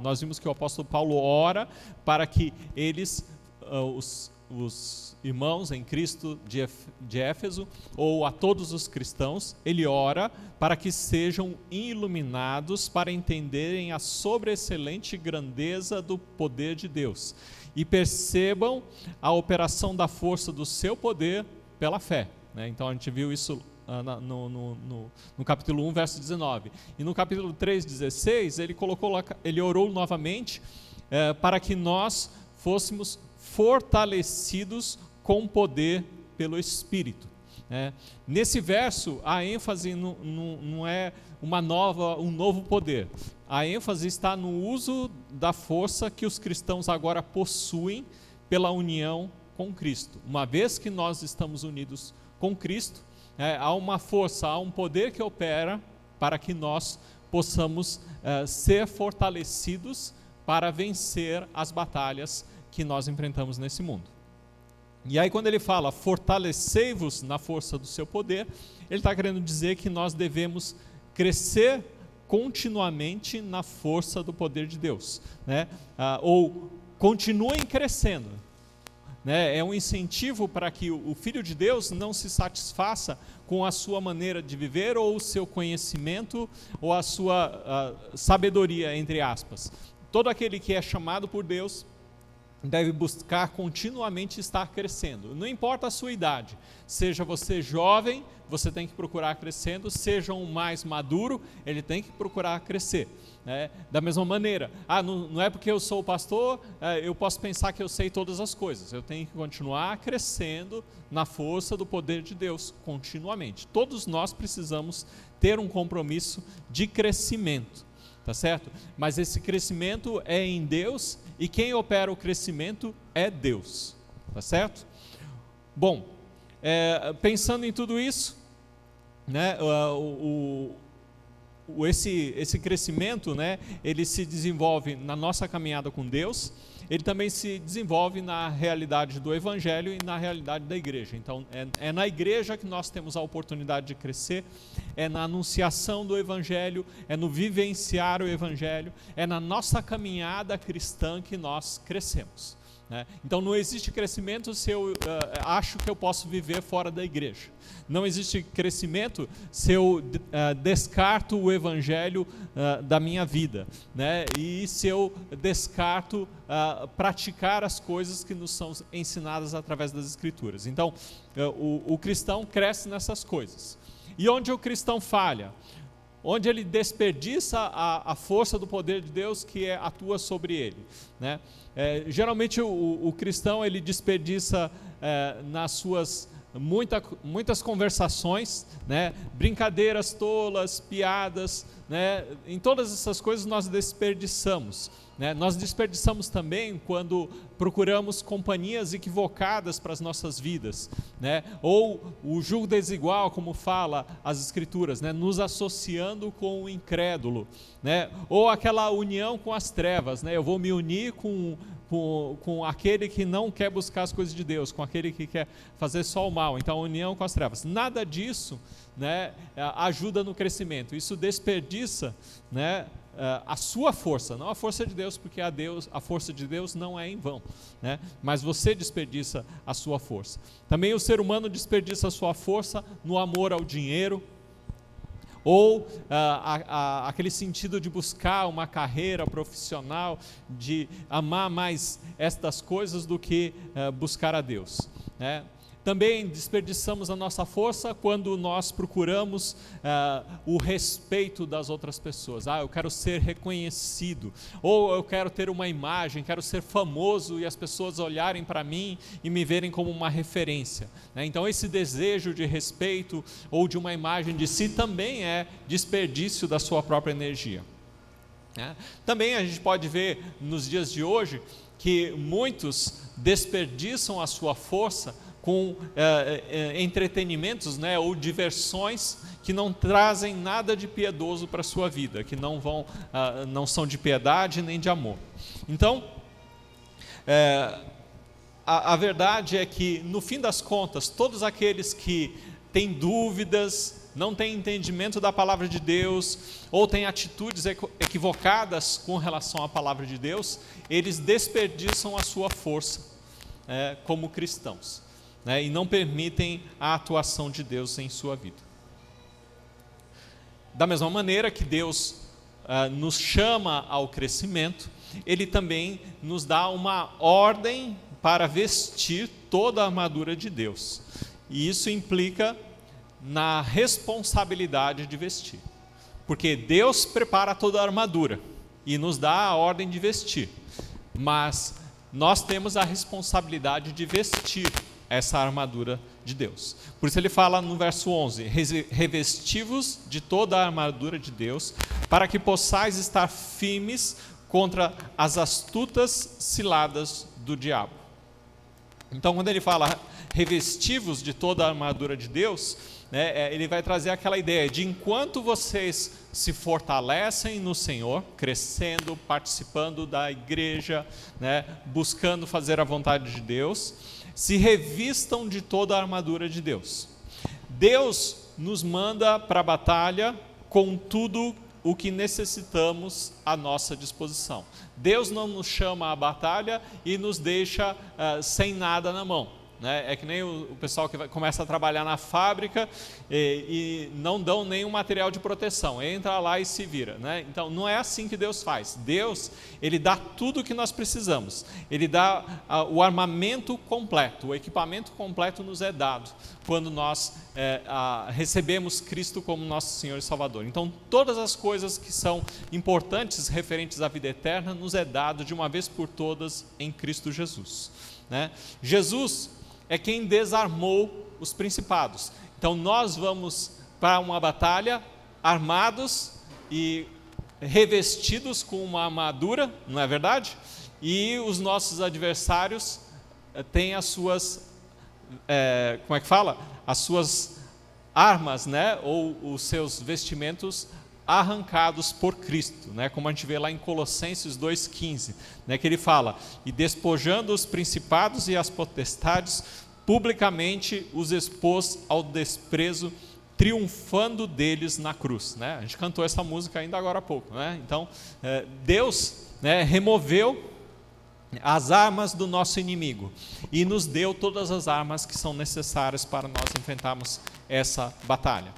nós vimos que o apóstolo Paulo ora para que eles, os irmãos em Cristo de Éfeso, ou a todos os cristãos, ele ora para que sejam iluminados para entenderem a sobreexcelente grandeza do poder de Deus e percebam a operação da força do seu poder pela fé, né? Então a gente viu isso no capítulo 1, verso 19. E no capítulo 3, 16, ele orou novamente para que nós fôssemos fortalecidos com poder pelo Espírito, né? Nesse verso, a ênfase não é um novo poder. A ênfase está no uso da força que os cristãos agora possuem pela união com Cristo. Uma vez que nós estamos unidos com Cristo, há uma força, há um poder que opera para que nós possamos ser fortalecidos para vencer as batalhas que nós enfrentamos nesse mundo. E aí quando ele fala fortalecei-vos na força do seu poder, ele está querendo dizer que nós devemos crescer continuamente na força do poder de Deus, né? Ou continuem crescendo, né? É um incentivo para que o Filho de Deus não se satisfaça com a sua maneira de viver ou o seu conhecimento ou a sua sabedoria, entre aspas. Todo aquele que é chamado por Deus deve buscar continuamente estar crescendo. Não importa a sua idade, seja você jovem, você tem que procurar crescendo, seja um mais maduro, ele tem que procurar crescer, né? Da mesma maneira, não é porque eu sou pastor, eu posso pensar que eu sei todas as coisas. Eu tenho que continuar crescendo na força do poder de Deus, continuamente. Todos nós precisamos ter um compromisso de crescimento, tá certo? Mas esse crescimento é em Deus e quem opera o crescimento é Deus, tá certo? Bom, pensando em tudo isso, né, esse crescimento, né, ele se desenvolve na nossa caminhada com Deus, ele também se desenvolve na realidade do Evangelho e na realidade da igreja. Então, é na igreja que nós temos a oportunidade de crescer, é na anunciação do Evangelho, é no vivenciar o Evangelho, é na nossa caminhada cristã que nós crescemos, né? Então, não existe crescimento se eu acho que eu posso viver fora da igreja. Não existe crescimento se eu descarto o Evangelho da minha vida, né? E se eu descarto praticar as coisas que nos são ensinadas através das Escrituras. Então, o cristão cresce nessas coisas. E onde o cristão falha? Onde ele desperdiça a força do poder de Deus que atua sobre ele, né? Geralmente o cristão ele desperdiça nas suas muitas conversações, né? Brincadeiras tolas, piadas, né? Em todas essas coisas nós desperdiçamos, né? Nós desperdiçamos também quando procuramos companhias equivocadas para as nossas vidas, né? Ou o julgo desigual, como fala as Escrituras, né? Nos associando com o incrédulo, né? Ou aquela união com as trevas, né? Eu vou me unir com aquele que não quer buscar as coisas de Deus, com aquele que quer fazer só o mal. Então, a união com as trevas. Nada disso, né, ajuda no crescimento. Isso desperdiça, né, a sua força, não a força de Deus, porque a força de Deus não é em vão, né? Mas você desperdiça a sua força. Também o ser humano desperdiça a sua força no amor ao dinheiro, ou aquele sentido de buscar uma carreira profissional, de amar mais estas coisas do que buscar a Deus, né? Também desperdiçamos a nossa força quando nós procuramos o respeito das outras pessoas. Eu quero ser reconhecido, ou eu quero ter uma imagem, quero ser famoso e as pessoas olharem para mim e me verem como uma referência, né? Então esse desejo de respeito ou de uma imagem de si também é desperdício da sua própria energia, né? Também a gente pode ver nos dias de hoje que muitos desperdiçam a sua força com entretenimentos, né, ou diversões que não trazem nada de piedoso para a sua vida, que não são de piedade nem de amor. Então, a verdade é que, no fim das contas, todos aqueles que têm dúvidas, não têm entendimento da palavra de Deus, ou têm atitudes equivocadas com relação à palavra de Deus, eles desperdiçam a sua força como cristãos, né, e não permitem a atuação de Deus em sua vida. Da mesma maneira que Deus nos chama ao crescimento, Ele também nos dá uma ordem para vestir toda a armadura de Deus. E isso implica na responsabilidade de vestir. Porque Deus prepara toda a armadura e nos dá a ordem de vestir. Mas nós temos a responsabilidade de vestir essa armadura de Deus. Por isso ele fala no verso 11, revesti-vos de toda a armadura de Deus, para que possais estar firmes contra as astutas ciladas do diabo. Então, quando ele fala revesti-vos de toda a armadura de Deus, né, ele vai trazer aquela ideia de enquanto vocês se fortalecem no Senhor, crescendo, participando da igreja, né, buscando fazer a vontade de Deus, se revistam de toda a armadura de Deus. Deus nos manda para a batalha com tudo o que necessitamos à nossa disposição. Deus não nos chama à batalha e nos deixa sem nada na mão, né? É que nem o pessoal que começa a trabalhar na fábrica e não dão nenhum material de proteção, entra lá e se vira, né? Então não é assim que Deus faz. Deus, Ele dá tudo o que nós precisamos, Ele dá o armamento completo, o equipamento completo nos é dado quando nós recebemos Cristo como nosso Senhor e Salvador. Então todas as coisas que são importantes referentes à vida eterna nos é dado de uma vez por todas em Cristo Jesus, né? Jesus é quem desarmou os principados. Então nós vamos para uma batalha armados e revestidos com uma armadura, não é verdade? E os nossos adversários têm as suas, as suas armas, né? Ou os seus vestimentos arrancados por Cristo, né? Como a gente vê lá em Colossenses 2,15, né? Que ele fala, e despojando os principados e as potestades, publicamente os expôs ao desprezo, triunfando deles na cruz, né? A gente cantou essa música ainda agora há pouco, né? Então, Deus, né, removeu as armas do nosso inimigo e nos deu todas as armas que são necessárias para nós enfrentarmos essa batalha.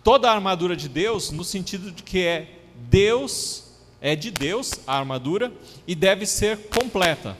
Toda a armadura de Deus, no sentido de que é de Deus a armadura e deve ser completa,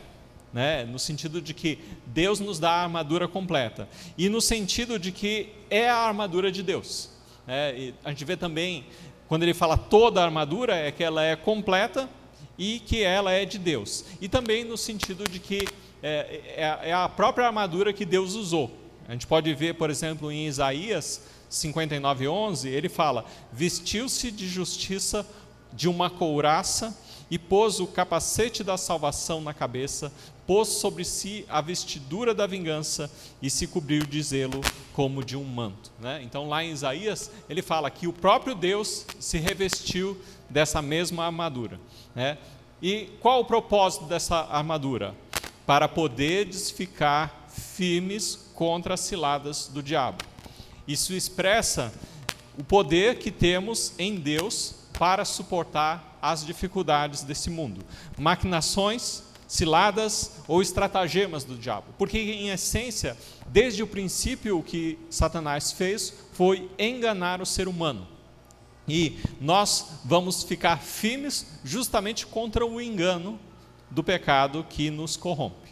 né? No sentido de que Deus nos dá a armadura completa e no sentido de que é a armadura de Deus, né? E a gente vê também, quando ele fala toda a armadura, é que ela é completa e que ela é de Deus. E também no sentido de que é a própria armadura que Deus usou. A gente pode ver, por exemplo, em Isaías 59:11, ele fala, vestiu-se de justiça de uma couraça e pôs o capacete da salvação na cabeça, pôs sobre si a vestidura da vingança e se cobriu de zelo como de um manto, né? Então lá em Isaías ele fala que o próprio Deus se revestiu dessa mesma armadura, né? E qual o propósito dessa armadura? Para poderes ficar firmes contra as ciladas do diabo. Isso expressa o poder que temos em Deus para suportar as dificuldades desse mundo, maquinações, ciladas ou estratagemas do diabo. Porque, em essência, desde o princípio, o que Satanás fez foi enganar o ser humano. E nós vamos ficar firmes justamente contra o engano do pecado que nos corrompe,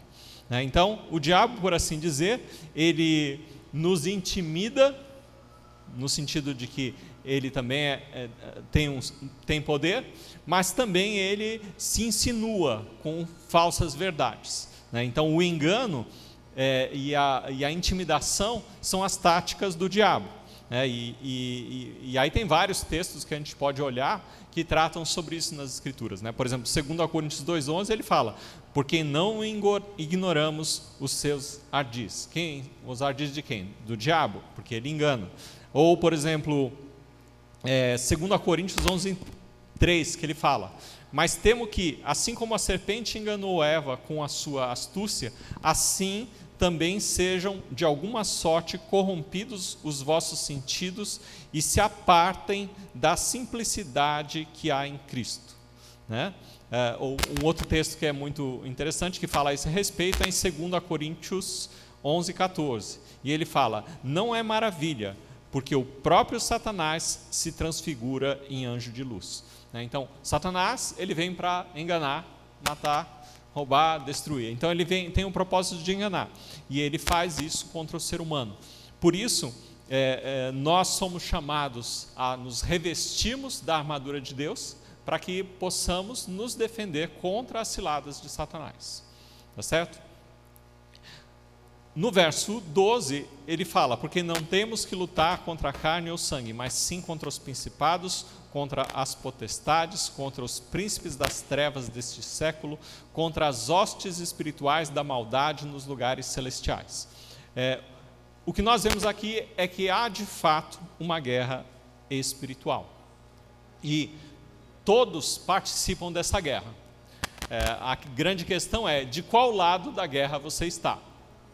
né? Então, o diabo, por assim dizer, ele nos intimida, no sentido de que ele também tem poder, mas também ele se insinua com falsas verdades, né? Então, o engano e a intimidação são as táticas do diabo, né? E aí tem vários textos que a gente pode olhar que tratam sobre isso nas Escrituras, né? Por exemplo, 2 Coríntios 2,11, ele fala, porque não ignoramos os seus ardis. Os ardis de quem? Do diabo, porque ele engana. Ou, por exemplo, 2 Coríntios 11:3, que ele fala, mas temo que, assim como a serpente enganou Eva com a sua astúcia, assim também sejam de alguma sorte corrompidos os vossos sentidos e se apartem da simplicidade que há em Cristo, né? Um outro texto que é muito interessante, que fala a esse respeito, é em 2 Coríntios 11:14, e ele fala, não é maravilha, porque o próprio Satanás se transfigura em anjo de luz, né? Então, Satanás, ele vem para enganar, matar, roubar, destruir. Então, ele tem o propósito de enganar, e ele faz isso contra o ser humano. Por isso, nós somos chamados a nos revestirmos da armadura de Deus, para que possamos nos defender contra as ciladas de Satanás. Tá certo? No verso 12, ele fala, porque não temos que lutar contra a carne ou sangue, mas sim contra os principados, contra as potestades, contra os príncipes das trevas deste século, contra as hostes espirituais da maldade nos lugares celestiais. O que nós vemos aqui é que há de fato uma guerra espiritual. E todos participam dessa guerra. A grande questão é, de qual lado da guerra você está?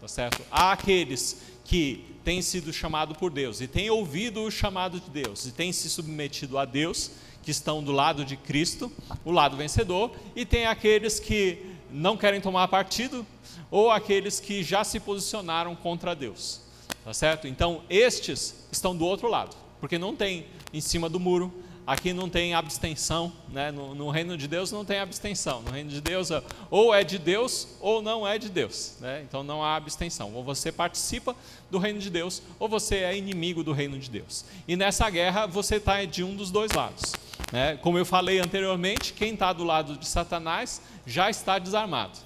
Tá certo? Há aqueles que têm sido chamados por Deus e têm ouvido o chamado de Deus e têm se submetido a Deus, que estão do lado de Cristo, o lado vencedor, e tem aqueles que não querem tomar partido ou aqueles que já se posicionaram contra Deus. Tá certo? Então, estes estão do outro lado, porque não tem em cima do muro. Aqui não tem abstenção, né? No reino de Deus não tem abstenção. No reino de Deus, ou é de Deus ou não é de Deus, né? Então não há abstenção. Ou você participa do reino de Deus, ou você é inimigo do reino de Deus. E nessa guerra você está de um dos dois lados, né? Como eu falei anteriormente, quem está do lado de Satanás já está desarmado,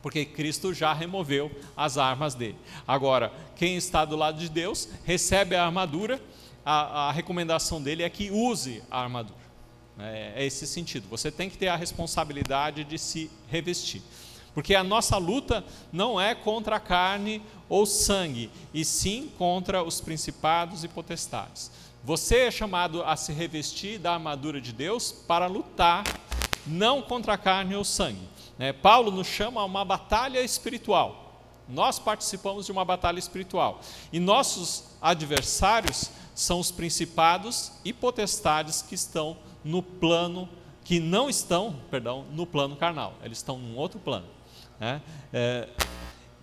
porque Cristo já removeu as armas dele. Agora, quem está do lado de Deus recebe a armadura. A recomendação dele é que use a armadura. É esse sentido. Você tem que ter a responsabilidade de se revestir. Porque a nossa luta não é contra a carne ou sangue, e sim contra os principados e potestades. você é chamado a se revestir da armadura de Deus para lutar não contra a carne ou sangue. Paulo nos chama a uma batalha espiritual. Nós participamos de uma batalha espiritual. E nossos adversários são os principados e potestades que estão no plano, que não estão, no plano carnal. Eles estão num outro plano.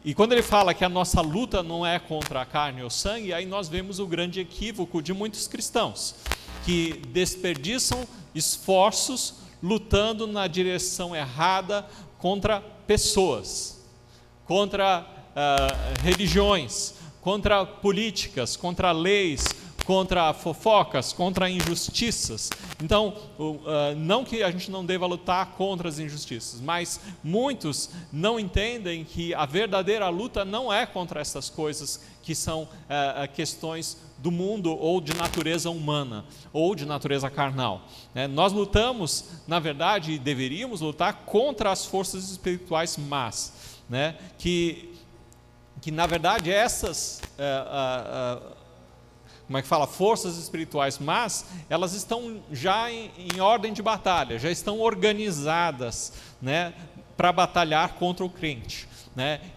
E quando ele fala que a nossa luta não é contra a carne ou sangue, aí nós vemos o grande equívoco de muitos cristãos, que desperdiçam esforços lutando na direção errada contra pessoas, contra religiões, contra políticas, contra leis, contra fofocas, contra injustiças. Então, não que a gente não deva lutar contra as injustiças, mas muitos não entendem que a verdadeira luta não é contra essas coisas que são questões do mundo ou de natureza humana, ou de natureza carnal. Nós lutamos, na verdade, e deveríamos lutar contra as forças espirituais más, que na verdade essas forças espirituais más, elas estão já em ordem de batalha, já estão organizadas, para batalhar contra o crente.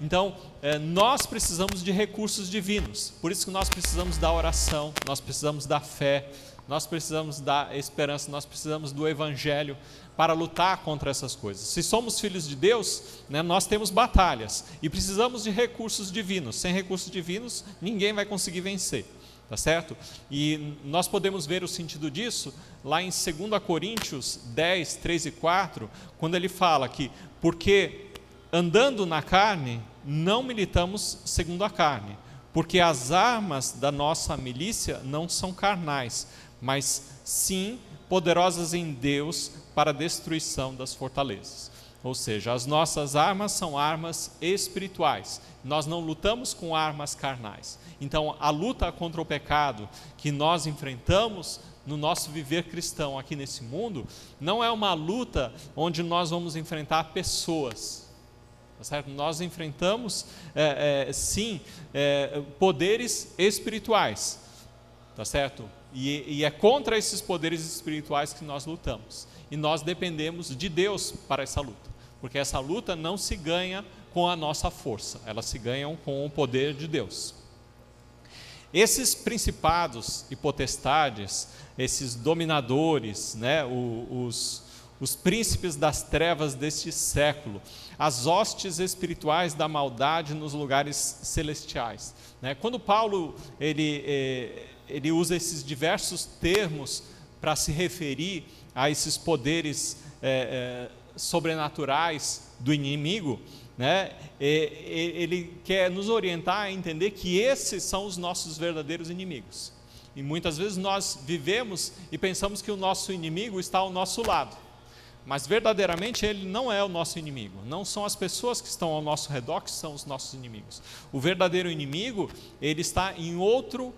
Então, nós precisamos de recursos divinos, por isso que nós precisamos da oração, nós precisamos da fé, nós precisamos da esperança, nós precisamos do evangelho para lutar contra essas coisas. Se somos filhos de Deus, nós temos batalhas e precisamos de recursos divinos. Sem recursos divinos, ninguém vai conseguir vencer. Tá certo? E nós podemos ver o sentido disso lá em 2 Coríntios 10, 3 e 4, quando ele fala que, porque andando na carne, não militamos segundo a carne, porque as armas da nossa milícia não são carnais, mas sim poderosas em Deus para a destruição das fortalezas. Ou seja, as nossas armas são armas espirituais, nós não lutamos com armas carnais. Então, a luta contra o pecado que nós enfrentamos no nosso viver cristão aqui nesse mundo, não é uma luta onde nós vamos enfrentar pessoas, tá certo? Nós enfrentamos, poderes espirituais, tá certo? E é contra esses poderes espirituais que nós lutamos. E nós dependemos de Deus para essa luta, porque essa luta não se ganha com a nossa força, elas se ganham com o poder de Deus. Esses principados e potestades, esses dominadores, os príncipes das trevas deste século, as hostes espirituais da maldade nos lugares celestiais. Quando Paulo ele usa esses diversos termos para se referir a esses poderes sobrenaturais do inimigo, ele quer nos orientar a entender que esses são os nossos verdadeiros inimigos. E muitas vezes nós vivemos e pensamos que o nosso inimigo está ao nosso lado, mas verdadeiramente ele não é o nosso inimigo, não são as pessoas que estão ao nosso redor que são os nossos inimigos. O verdadeiro inimigo, ele está em outro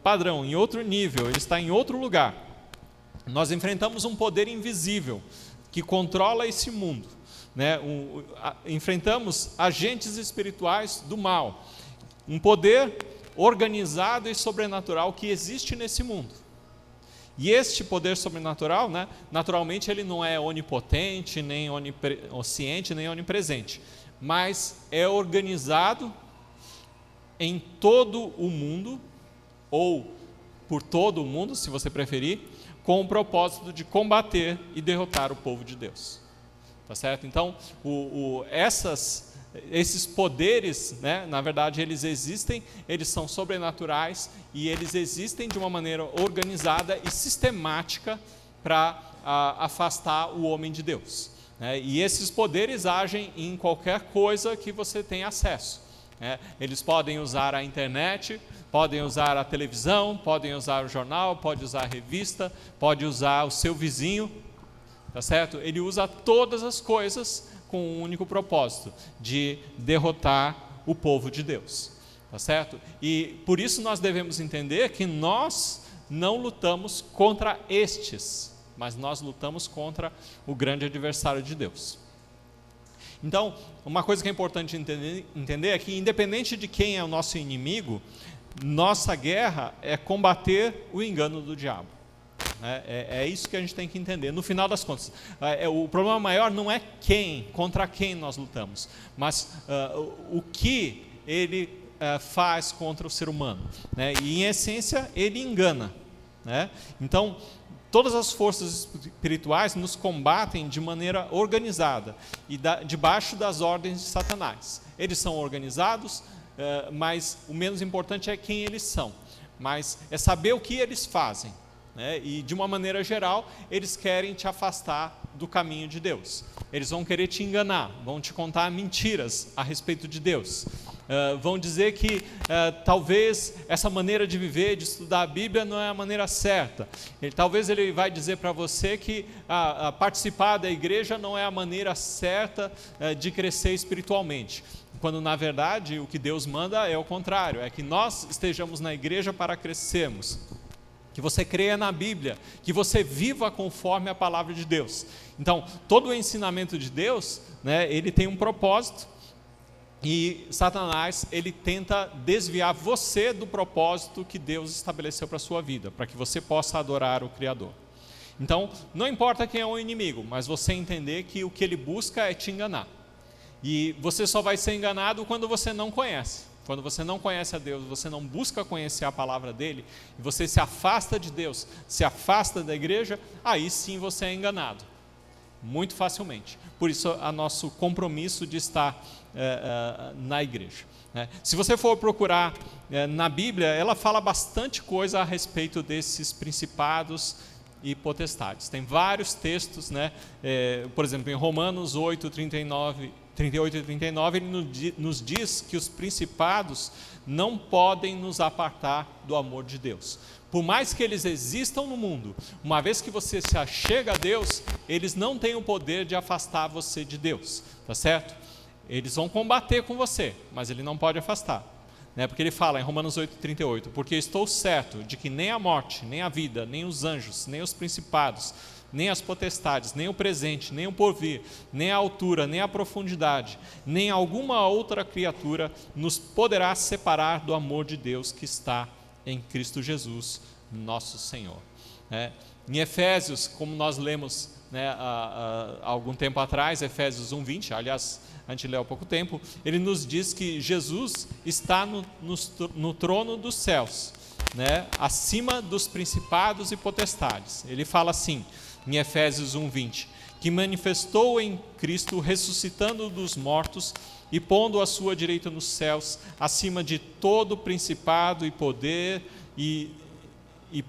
padrão, em outro nível, ele está em outro lugar. Nós enfrentamos um poder invisível que controla esse mundo. Enfrentamos agentes espirituais do mal, um poder organizado e sobrenatural que existe nesse mundo. E este poder sobrenatural, naturalmente ele não é onipotente, nem onisciente, nem onipresente, mas é organizado em todo o mundo, ou por todo o mundo, se você preferir, com o propósito de combater e derrotar o povo de Deus. Tá certo? Então, esses poderes, na verdade, eles existem, eles são sobrenaturais e eles existem de uma maneira organizada e sistemática para afastar o homem de Deus. E esses poderes agem em qualquer coisa que você tenha acesso. Eles podem usar a internet, podem usar a televisão, podem usar o jornal, pode usar a revista, pode usar o seu vizinho. Tá certo? Ele usa todas as coisas com um único propósito, de derrotar o povo de Deus. Tá certo? E por isso nós devemos entender que nós não lutamos contra estes, mas nós lutamos contra o grande adversário de Deus. Então, uma coisa que é importante entender é que, independente de quem é o nosso inimigo, nossa guerra é combater o engano do diabo. É isso que a gente tem que entender. No final das contas, o problema maior não é contra quem nós lutamos, mas o que ele faz contra o ser humano, né? E em essência ele engana, né? Então todas as forças espirituais nos combatem de maneira organizada e debaixo das ordens de Satanás. Eles são organizados, mas o menos importante é quem eles são, mas é saber o que eles fazem, né? E de uma maneira geral eles querem te afastar do caminho de Deus. Eles vão querer te enganar, vão te contar mentiras a respeito de Deus. Vão dizer que talvez essa maneira de viver, de estudar a Bíblia não é a maneira certa. Talvez ele vai dizer para você que participar da igreja não é a maneira certa de crescer espiritualmente. Quando na verdade o que Deus manda é o contrário, é que nós estejamos na igreja para crescermos. Que você creia na Bíblia, que você viva conforme a palavra de Deus. Então, todo o ensinamento de Deus, né, ele tem um propósito, e Satanás, ele tenta desviar você do propósito que Deus estabeleceu para a sua vida, para que você possa adorar o Criador. Então, não importa quem é o inimigo, mas você entender que o que ele busca é te enganar. E você só vai ser enganado quando você não conhece. Quando você não conhece a Deus, você não busca conhecer a palavra dele, e você se afasta de Deus, se afasta da igreja, aí sim você é enganado, muito facilmente. Por isso, o nosso compromisso de estar na igreja. Se você for procurar na Bíblia, ela fala bastante coisa a respeito desses principados e potestades. Tem vários textos, né? Por exemplo, em Romanos 8, 38 e 39, ele nos diz que os principados não podem nos apartar do amor de Deus. Por mais que eles existam no mundo, uma vez que você se achega a Deus, eles não têm o poder de afastar você de Deus, tá certo? Eles vão combater com você, mas ele não pode afastar, né? Porque ele fala em Romanos 8, 38, porque estou certo de que nem a morte, nem a vida, nem os anjos, nem os principados, nem as potestades, nem o presente, nem o porvir, nem a altura, nem a profundidade, nem alguma outra criatura nos poderá separar do amor de Deus que está em Cristo Jesus, nosso Senhor. Em Efésios, como nós lemos, né, há algum tempo atrás, Efésios 1:20, aliás, a gente leu há pouco tempo, ele nos diz que Jesus está no trono dos céus, né, acima dos principados e potestades. Ele fala assim, em Efésios 1:20, que manifestou em Cristo, ressuscitando dos mortos e pondo a sua direita nos céus, acima de todo principado e poder e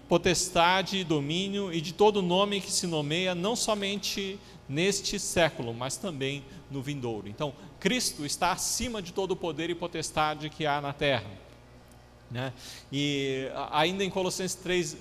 potestade e domínio e de todo nome que se nomeia, não somente neste século, mas também no vindouro. Então, Cristo está acima de todo poder e potestade que há na terra. Né? E ainda em Colossenses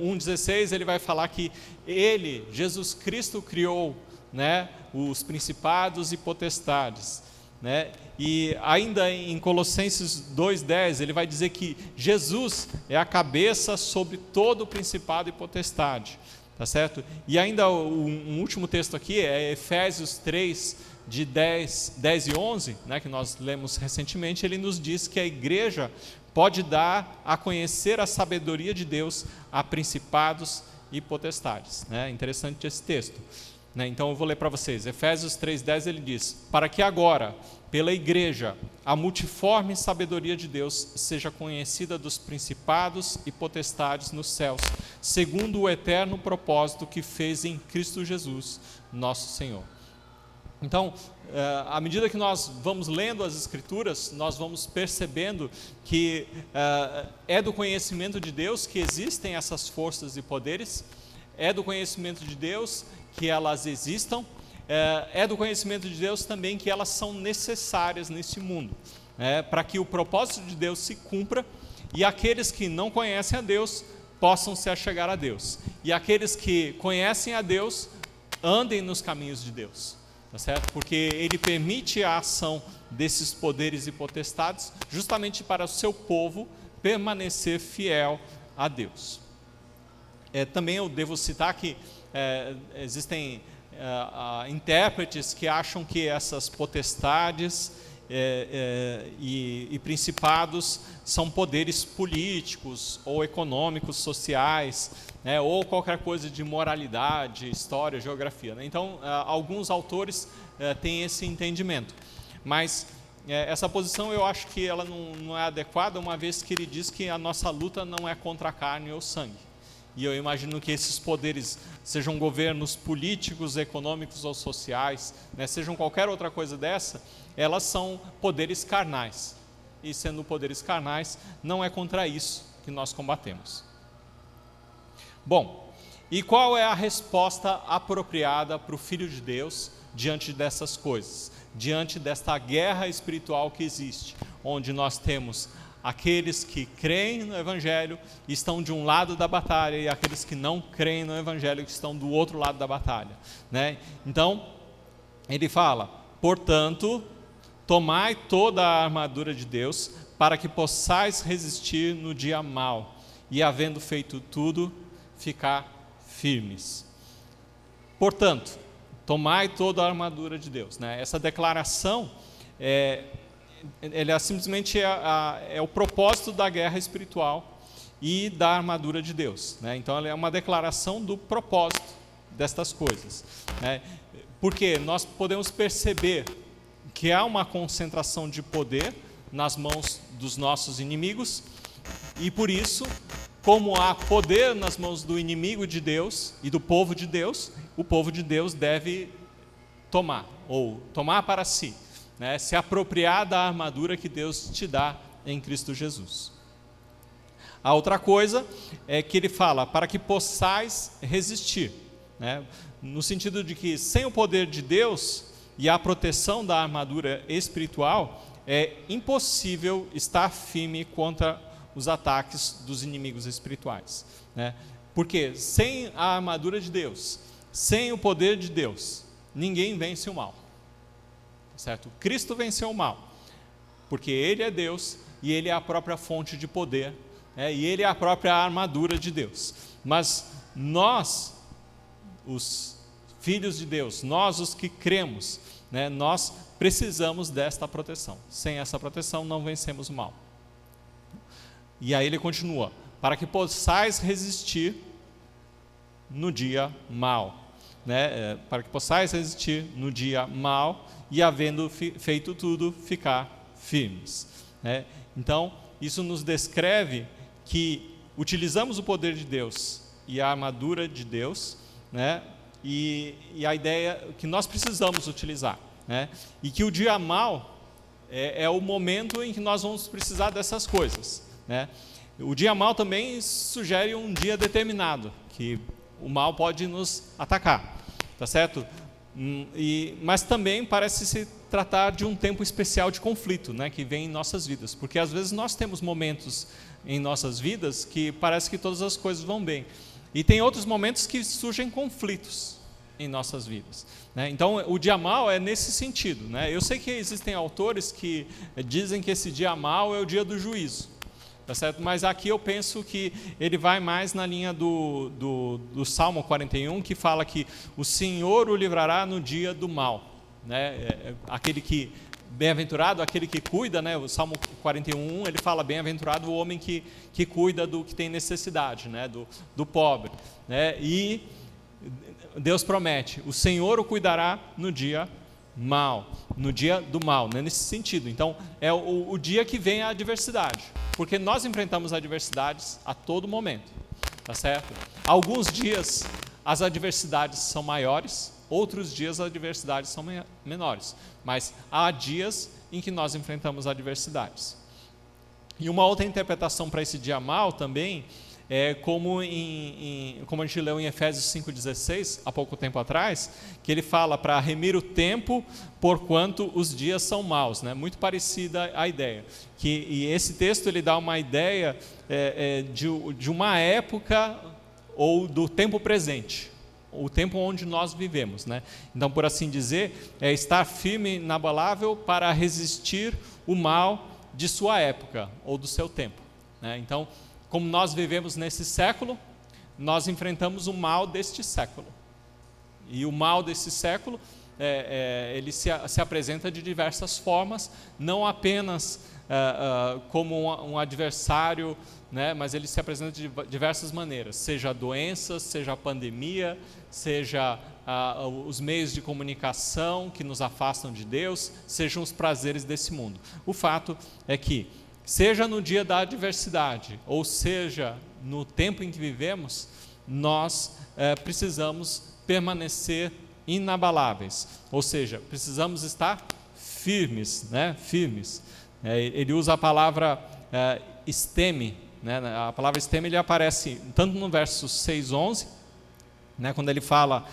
1:16 ele vai falar que ele, Jesus Cristo, criou, né, os principados e potestades, né? E ainda em Colossenses 2:10 ele vai dizer que Jesus é a cabeça sobre todo o principado e potestade, tá certo? E ainda um último texto aqui é Efésios 3, de 10 e 11, né, que nós lemos recentemente. Ele nos diz que a igreja pode dar a conhecer a sabedoria de Deus a principados e potestades, né? Interessante esse texto, né? Então eu vou ler para vocês. Efésios 3:10 ele diz: para que agora, pela igreja, a multiforme sabedoria de Deus seja conhecida dos principados e potestades nos céus, segundo o eterno propósito que fez em Cristo Jesus, nosso Senhor. Então, à medida que nós vamos lendo as Escrituras, nós vamos percebendo que é do conhecimento de Deus que existem essas forças e poderes, é do conhecimento de Deus que elas existam, é do conhecimento de Deus também que elas são necessárias nesse mundo, para que o propósito de Deus se cumpra e aqueles que não conhecem a Deus possam se achegar a Deus, e aqueles que conhecem a Deus andem nos caminhos de Deus. Tá certo? Porque ele permite a ação desses poderes e potestades justamente para o seu povo permanecer fiel a Deus. Também eu devo citar que existem intérpretes que acham que essas potestades e principados são poderes políticos ou econômicos, sociais, né, ou qualquer coisa de moralidade, história, geografia, né? Então, alguns autores têm esse entendimento, mas essa posição eu acho que ela não é adequada, uma vez que ele diz que a nossa luta não é contra a carne ou sangue. E eu imagino que esses poderes, sejam governos políticos, econômicos ou sociais, né, sejam qualquer outra coisa dessa, elas são poderes carnais. E sendo poderes carnais, não é contra isso que nós combatemos. Bom, e qual é a resposta apropriada para o Filho de Deus diante dessas coisas? Diante desta guerra espiritual que existe, onde nós temos aqueles que creem no Evangelho e estão de um lado da batalha, e aqueles que não creem no Evangelho que estão do outro lado da batalha, né? Então, ele fala, portanto, tomai toda a armadura de Deus, para que possais resistir no dia mau, e havendo feito tudo, ficar firmes. Portanto, tomai toda a armadura de Deus, né? Essa declaração ele simplesmente é o propósito da guerra espiritual e da armadura de Deus, né? Então, ela é uma declaração do propósito destas coisas, né? Porque nós podemos perceber que há uma concentração de poder nas mãos dos nossos inimigos, e por isso, como há poder nas mãos do inimigo de Deus e do povo de Deus, o povo de Deus deve tomar para si, né, se apropriar da armadura que Deus te dá em Cristo Jesus. A outra coisa é que ele fala, para que possais resistir, né, no sentido de que sem o poder de Deus e a proteção da armadura espiritual, é impossível estar firme contra os ataques dos inimigos espirituais, né? Porque sem a armadura de Deus, sem o poder de Deus, ninguém vence o mal. Certo? Cristo venceu o mal, porque Ele é Deus e Ele é a própria fonte de poder, né? E Ele é a própria armadura de Deus. Mas nós, os filhos de Deus, nós os que cremos, né, nós precisamos desta proteção. Sem essa proteção não vencemos o mal. E aí ele continua, para que possais resistir no dia mau, né? Para que possais resistir no dia mau, e havendo feito tudo, ficar firmes, né? Então, isso nos descreve que utilizamos o poder de Deus e a armadura de Deus, né? E a ideia que nós precisamos utilizar, né? E que o dia mau é o momento em que nós vamos precisar dessas coisas, né? O dia mau também sugere um dia determinado, que o mal pode nos atacar, tá certo? Mas também parece se tratar de um tempo especial de conflito, né, que vem em nossas vidas, porque às vezes nós temos momentos em nossas vidas que parece que todas as coisas vão bem, e tem outros momentos que surgem conflitos em nossas vidas, né? Então o dia mau é nesse sentido, né? Eu sei que existem autores que dizem que esse dia mau é o dia do juízo, tá certo? Mas aqui eu penso que ele vai mais na linha do Salmo 41, que fala que o Senhor o livrará no dia do mal, né? Aquele que, bem-aventurado aquele que cuida, né? O Salmo 41, ele fala, bem-aventurado o homem que cuida do que tem necessidade, né? Do pobre, né? E Deus promete, o Senhor o cuidará no dia mal, no dia do mal, né? Nesse sentido. Então, é o dia que vem a adversidade, porque nós enfrentamos adversidades a todo momento, tá certo? Alguns dias as adversidades são maiores, outros dias as adversidades são menores, mas há dias em que nós enfrentamos adversidades. E uma outra interpretação para esse dia mal também é como a gente leu em Efésios 5,16, há pouco tempo atrás, que ele fala para remir o tempo, porquanto os dias são maus, né? Muito parecida a ideia. E esse texto ele dá uma ideia de uma época ou do tempo presente, o tempo onde nós vivemos, né? Então, por assim dizer, é estar firme, inabalável para resistir o mal de sua época ou do seu tempo, né? Então, como nós vivemos nesse século, nós enfrentamos o mal deste século. E o mal desse século ele se apresenta de diversas formas, não apenas como um adversário, né, mas ele se apresenta de diversas maneiras, seja doenças, seja a pandemia, seja os meios de comunicação que nos afastam de Deus, sejam os prazeres desse mundo. O fato é que, seja no dia da adversidade, ou seja no tempo em que vivemos, nós precisamos permanecer inabaláveis, ou seja, precisamos estar firmes, né? Firmes. Ele usa a palavra esteme, né? A palavra esteme ele aparece tanto no verso 6:11, né? Quando ele fala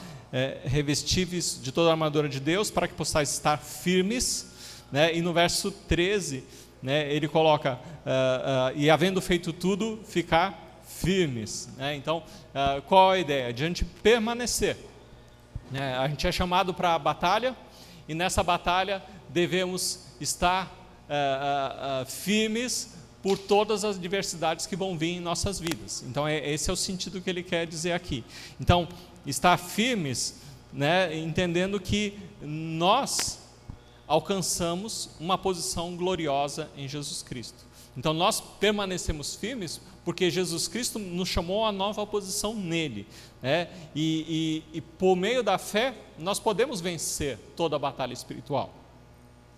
revestíveis de toda a armadura de Deus para que possais estar firmes, né? E no verso 13, né, ele coloca e havendo feito tudo, ficar firmes, né? Então, qual a ideia? De a gente permanecer. A gente é chamado para a batalha, e nessa batalha devemos estar firmes por todas as adversidades que vão vir em nossas vidas. Então, esse é o sentido que ele quer dizer aqui. Então, estar firmes, né, entendendo que nós alcançamos uma posição gloriosa em Jesus Cristo. Então, nós permanecemos firmes porque Jesus Cristo nos chamou a nova posição nele, né? E por meio da fé, nós podemos vencer toda a batalha espiritual,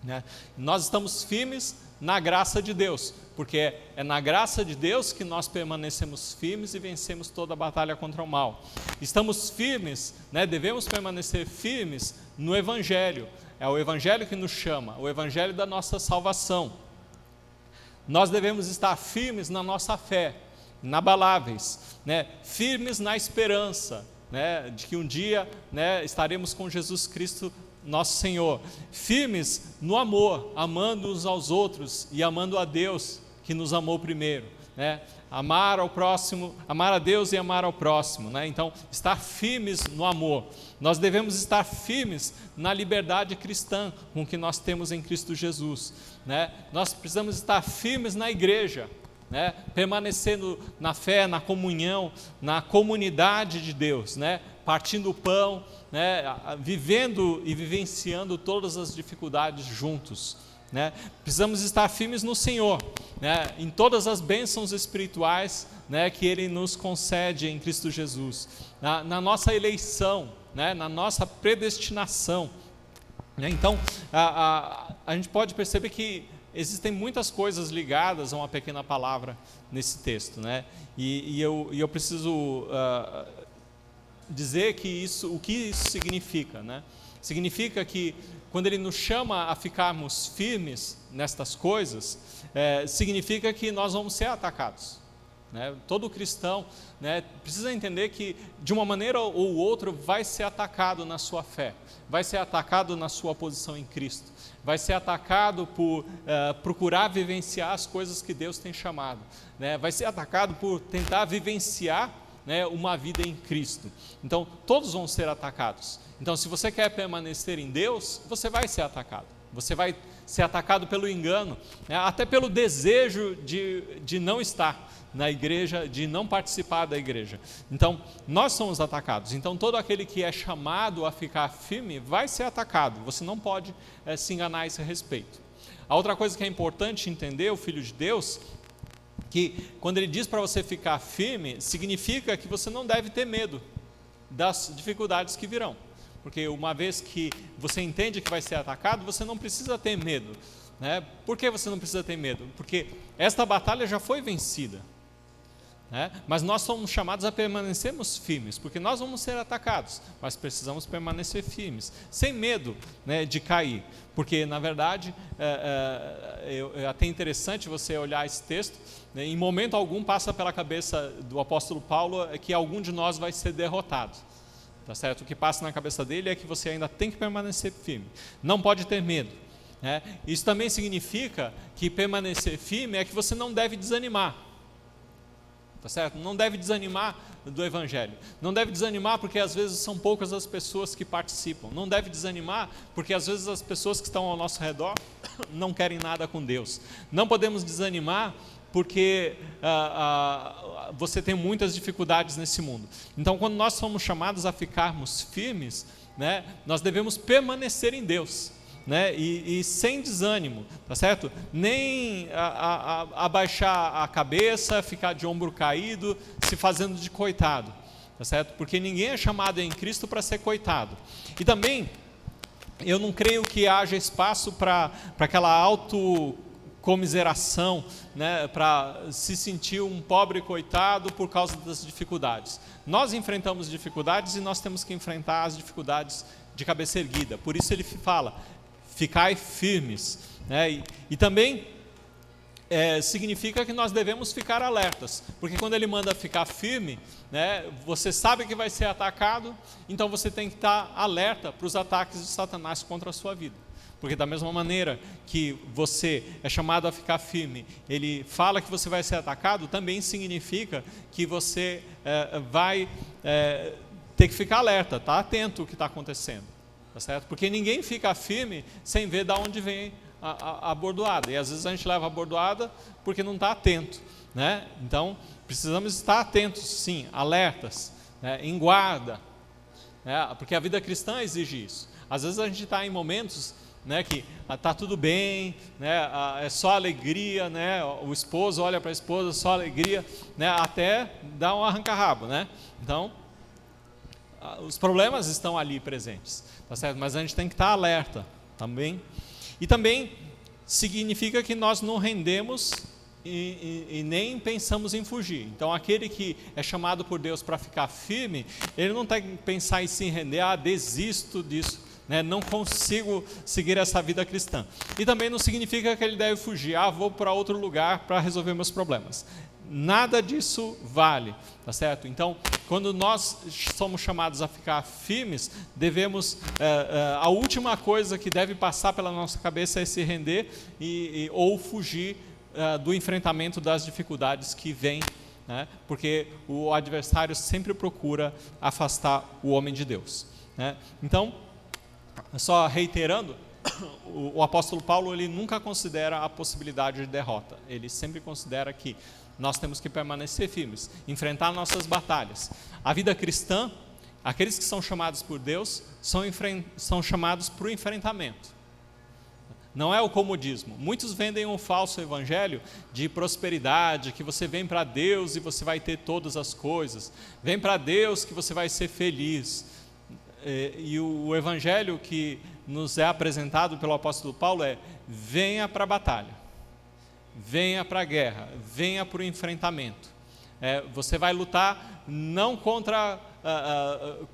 né? Nós estamos firmes na graça de Deus, porque é na graça de Deus que nós permanecemos firmes e vencemos toda a batalha contra o mal. Estamos firmes, né? Devemos permanecer firmes no Evangelho. É o Evangelho que nos chama, o Evangelho da nossa salvação. Nós devemos estar firmes na nossa fé, inabaláveis, né? Firmes na esperança, né, de que um dia, né, estaremos com Jesus Cristo, nosso Senhor. Firmes no amor, amando uns aos outros e amando a Deus, que nos amou primeiro, né? Amar ao próximo, amar a Deus e amar ao próximo, né? Então, estar firmes no amor. Nós devemos estar firmes na liberdade cristã com que nós temos em Cristo Jesus, né? Nós precisamos estar firmes na igreja, né? Permanecendo na fé, na comunhão, na comunidade de Deus, né? Partindo o pão, né? Vivendo e vivenciando todas as dificuldades juntos, né? Precisamos estar firmes no Senhor, né? Em todas as bênçãos espirituais, né, que Ele nos concede em Cristo Jesus, na nossa eleição, né, na nossa predestinação, né? Então, a gente pode perceber que existem muitas coisas ligadas a uma pequena palavra nesse texto, né? E eu preciso dizer que o que isso significa, né? Significa que quando ele nos chama a ficarmos firmes nestas coisas, significa que nós vamos ser atacados, né? Todo cristão, né, precisa entender que de uma maneira ou outra vai ser atacado na sua fé, vai ser atacado na sua posição em Cristo, vai ser atacado por procurar vivenciar as coisas que Deus tem chamado, né? Vai ser atacado por tentar vivenciar, né, uma vida em Cristo. Então, todos vão ser atacados. Então, se você quer permanecer em Deus, você vai ser atacado. Você vai ser atacado pelo engano, né, até pelo desejo de não estar na igreja, de não participar da igreja. Então, nós somos atacados. Então, todo aquele que é chamado a ficar firme vai ser atacado. Você não pode se enganar a esse respeito. A outra coisa que é importante entender, o Filho de Deus, que quando ele diz para você ficar firme, significa que você não deve ter medo das dificuldades que virão. Porque uma vez que você entende que vai ser atacado, você não precisa ter medo, né? Por que você não precisa ter medo? Porque esta batalha já foi vencida, né? Mas nós somos chamados a permanecermos firmes, porque nós vamos ser atacados, mas precisamos permanecer firmes, sem medo, né, de cair. Porque, na verdade, é até interessante você olhar esse texto, né? Em momento algum passa pela cabeça do apóstolo Paulo que algum de nós vai ser derrotado. Tá certo? O que passa na cabeça dele é que você ainda tem que permanecer firme, não pode ter medo, né? Isso também significa que permanecer firme é que você não deve desanimar, tá certo? Não deve desanimar do Evangelho, não deve desanimar porque às vezes são poucas as pessoas que participam, não deve desanimar porque às vezes as pessoas que estão ao nosso redor não querem nada com Deus, não podemos desanimar porque você tem muitas dificuldades nesse mundo. Então, quando nós somos chamados a ficarmos firmes, né, nós devemos permanecer em Deus, né, e sem desânimo, tá certo? Nem abaixar a cabeça, ficar de ombro caído, se fazendo de coitado, tá certo? Porque ninguém é chamado em Cristo para ser coitado. E também, eu não creio que haja espaço para aquela autocomiseração, né, para se sentir um pobre coitado por causa das dificuldades. Nós enfrentamos dificuldades e nós temos que enfrentar as dificuldades de cabeça erguida. Por isso ele fala, ficai firmes, né? E também significa que nós devemos ficar alertas, porque quando ele manda ficar firme, né, você sabe que vai ser atacado, então você tem que estar alerta para os ataques de Satanás contra a sua vida. Porque da mesma maneira que você é chamado a ficar firme, ele fala que você vai ser atacado, também significa que você vai ter que ficar alerta, tá atento ao que está acontecendo, tá certo? Porque ninguém fica firme sem ver de onde vem a bordoada, e às vezes a gente leva a bordoada porque não está atento, né? Então precisamos estar atentos, sim, alertas, né? Em guarda, né? Porque a vida cristã exige isso. Às vezes a gente está em momentos, né, que está tudo bem, né, é só alegria, né, o esposo olha para a esposa, só alegria, né, até dá um arranca-rabo, né? Então, os problemas estão ali presentes, tá certo? Mas a gente tem que estar alerta também. E também significa que nós não rendemos e nem pensamos em fugir. Então, aquele que é chamado por Deus para ficar firme, ele não tem que pensar em se render, desisto disso, né, não consigo seguir essa vida cristã. E também não significa que ele deve fugir, vou para outro lugar para resolver meus problemas. Nada disso vale, tá certo? Então, quando nós somos chamados a ficar firmes, devemos, a última coisa que deve passar pela nossa cabeça é se render ou fugir do enfrentamento das dificuldades que vêm, né? Porque o adversário sempre procura afastar o homem de Deus, né? Então, só reiterando, o apóstolo Paulo, ele nunca considera a possibilidade de derrota. Ele sempre considera que nós temos que permanecer firmes, enfrentar nossas batalhas. A vida cristã, aqueles que são chamados por Deus, são chamados para o enfrentamento. Não é o comodismo. Muitos vendem um falso evangelho de prosperidade, que você vem para Deus e você vai ter todas as coisas. Vem para Deus que você vai ser feliz. E o evangelho que nos é apresentado pelo apóstolo Paulo é: venha para a batalha, venha para a guerra, venha para o enfrentamento. Você vai lutar não contra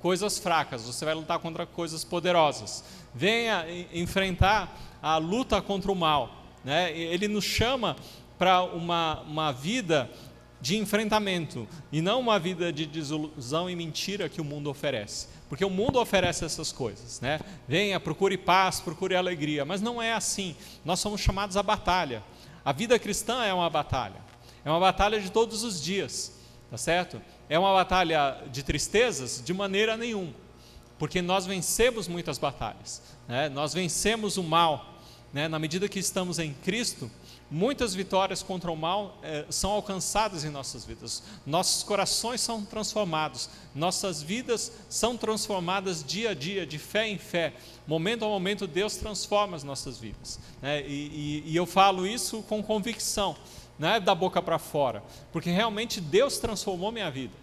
coisas fracas, você vai lutar contra coisas poderosas. Venha enfrentar a luta contra o mal, né? Ele nos chama para uma vida de enfrentamento e não uma vida de desilusão e mentira que o mundo oferece, porque o mundo oferece essas coisas, né? Venha, procure paz, procure alegria, mas não é assim. Nós somos chamados à batalha. A vida cristã é uma batalha de todos os dias, tá certo? É uma batalha de tristezas? De maneira nenhuma, porque nós vencemos muitas batalhas, né? Nós vencemos o mal, né? Na medida que estamos em Cristo, muitas vitórias contra o mal são alcançadas em nossas vidas. Nossos corações são transformados, nossas vidas são transformadas dia a dia, de fé em fé. Momento a momento Deus transforma as nossas vidas, né? E eu falo isso com convicção, não é da boca para fora, porque realmente Deus transformou minha vida,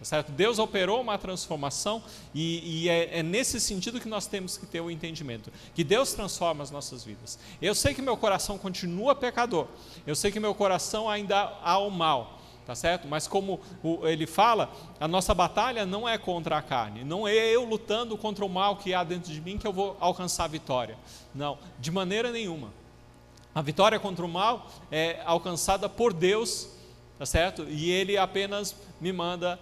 certo? Deus operou uma transformação e é nesse sentido que nós temos que ter o entendimento, que Deus transforma as nossas vidas. Eu sei que meu coração continua pecador, eu sei que meu coração ainda há o mal, tá certo? Mas como ele fala, a nossa batalha não é contra a carne, não é eu lutando contra o mal que há dentro de mim que eu vou alcançar a vitória, não, de maneira nenhuma. A vitória contra o mal é alcançada por Deus, tá certo? E Ele apenas me manda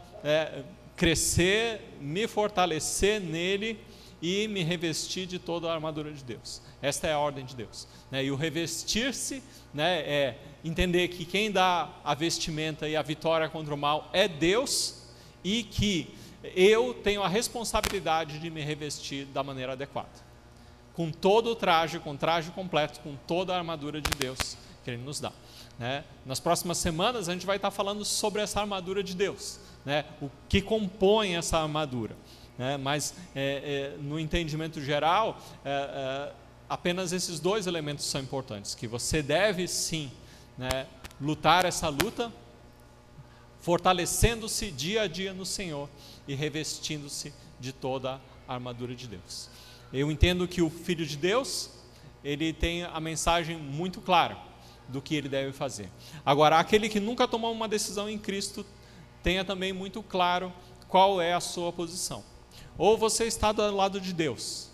crescer, me fortalecer nele e me revestir de toda a armadura de Deus. Esta é a ordem de Deus, né? E o revestir-se, né, é entender que quem dá a vestimenta e a vitória contra o mal é Deus, e que eu tenho a responsabilidade de me revestir da maneira adequada, com todo o traje, com o traje completo, com toda a armadura de Deus que Ele nos dá, né? Nas próximas semanas a gente vai estar falando sobre essa armadura de Deus, né? O que compõe essa armadura, né? Mas no entendimento geral, apenas esses dois elementos são importantes, que você deve sim, né, lutar essa luta, fortalecendo-se dia a dia no Senhor e revestindo-se de toda a armadura de Deus. Eu entendo que o Filho de Deus, ele tem a mensagem muito clara do que ele deve fazer. Agora, aquele que nunca tomou uma decisão em Cristo, tenha também muito claro qual é a sua posição. Ou você está do lado de Deus,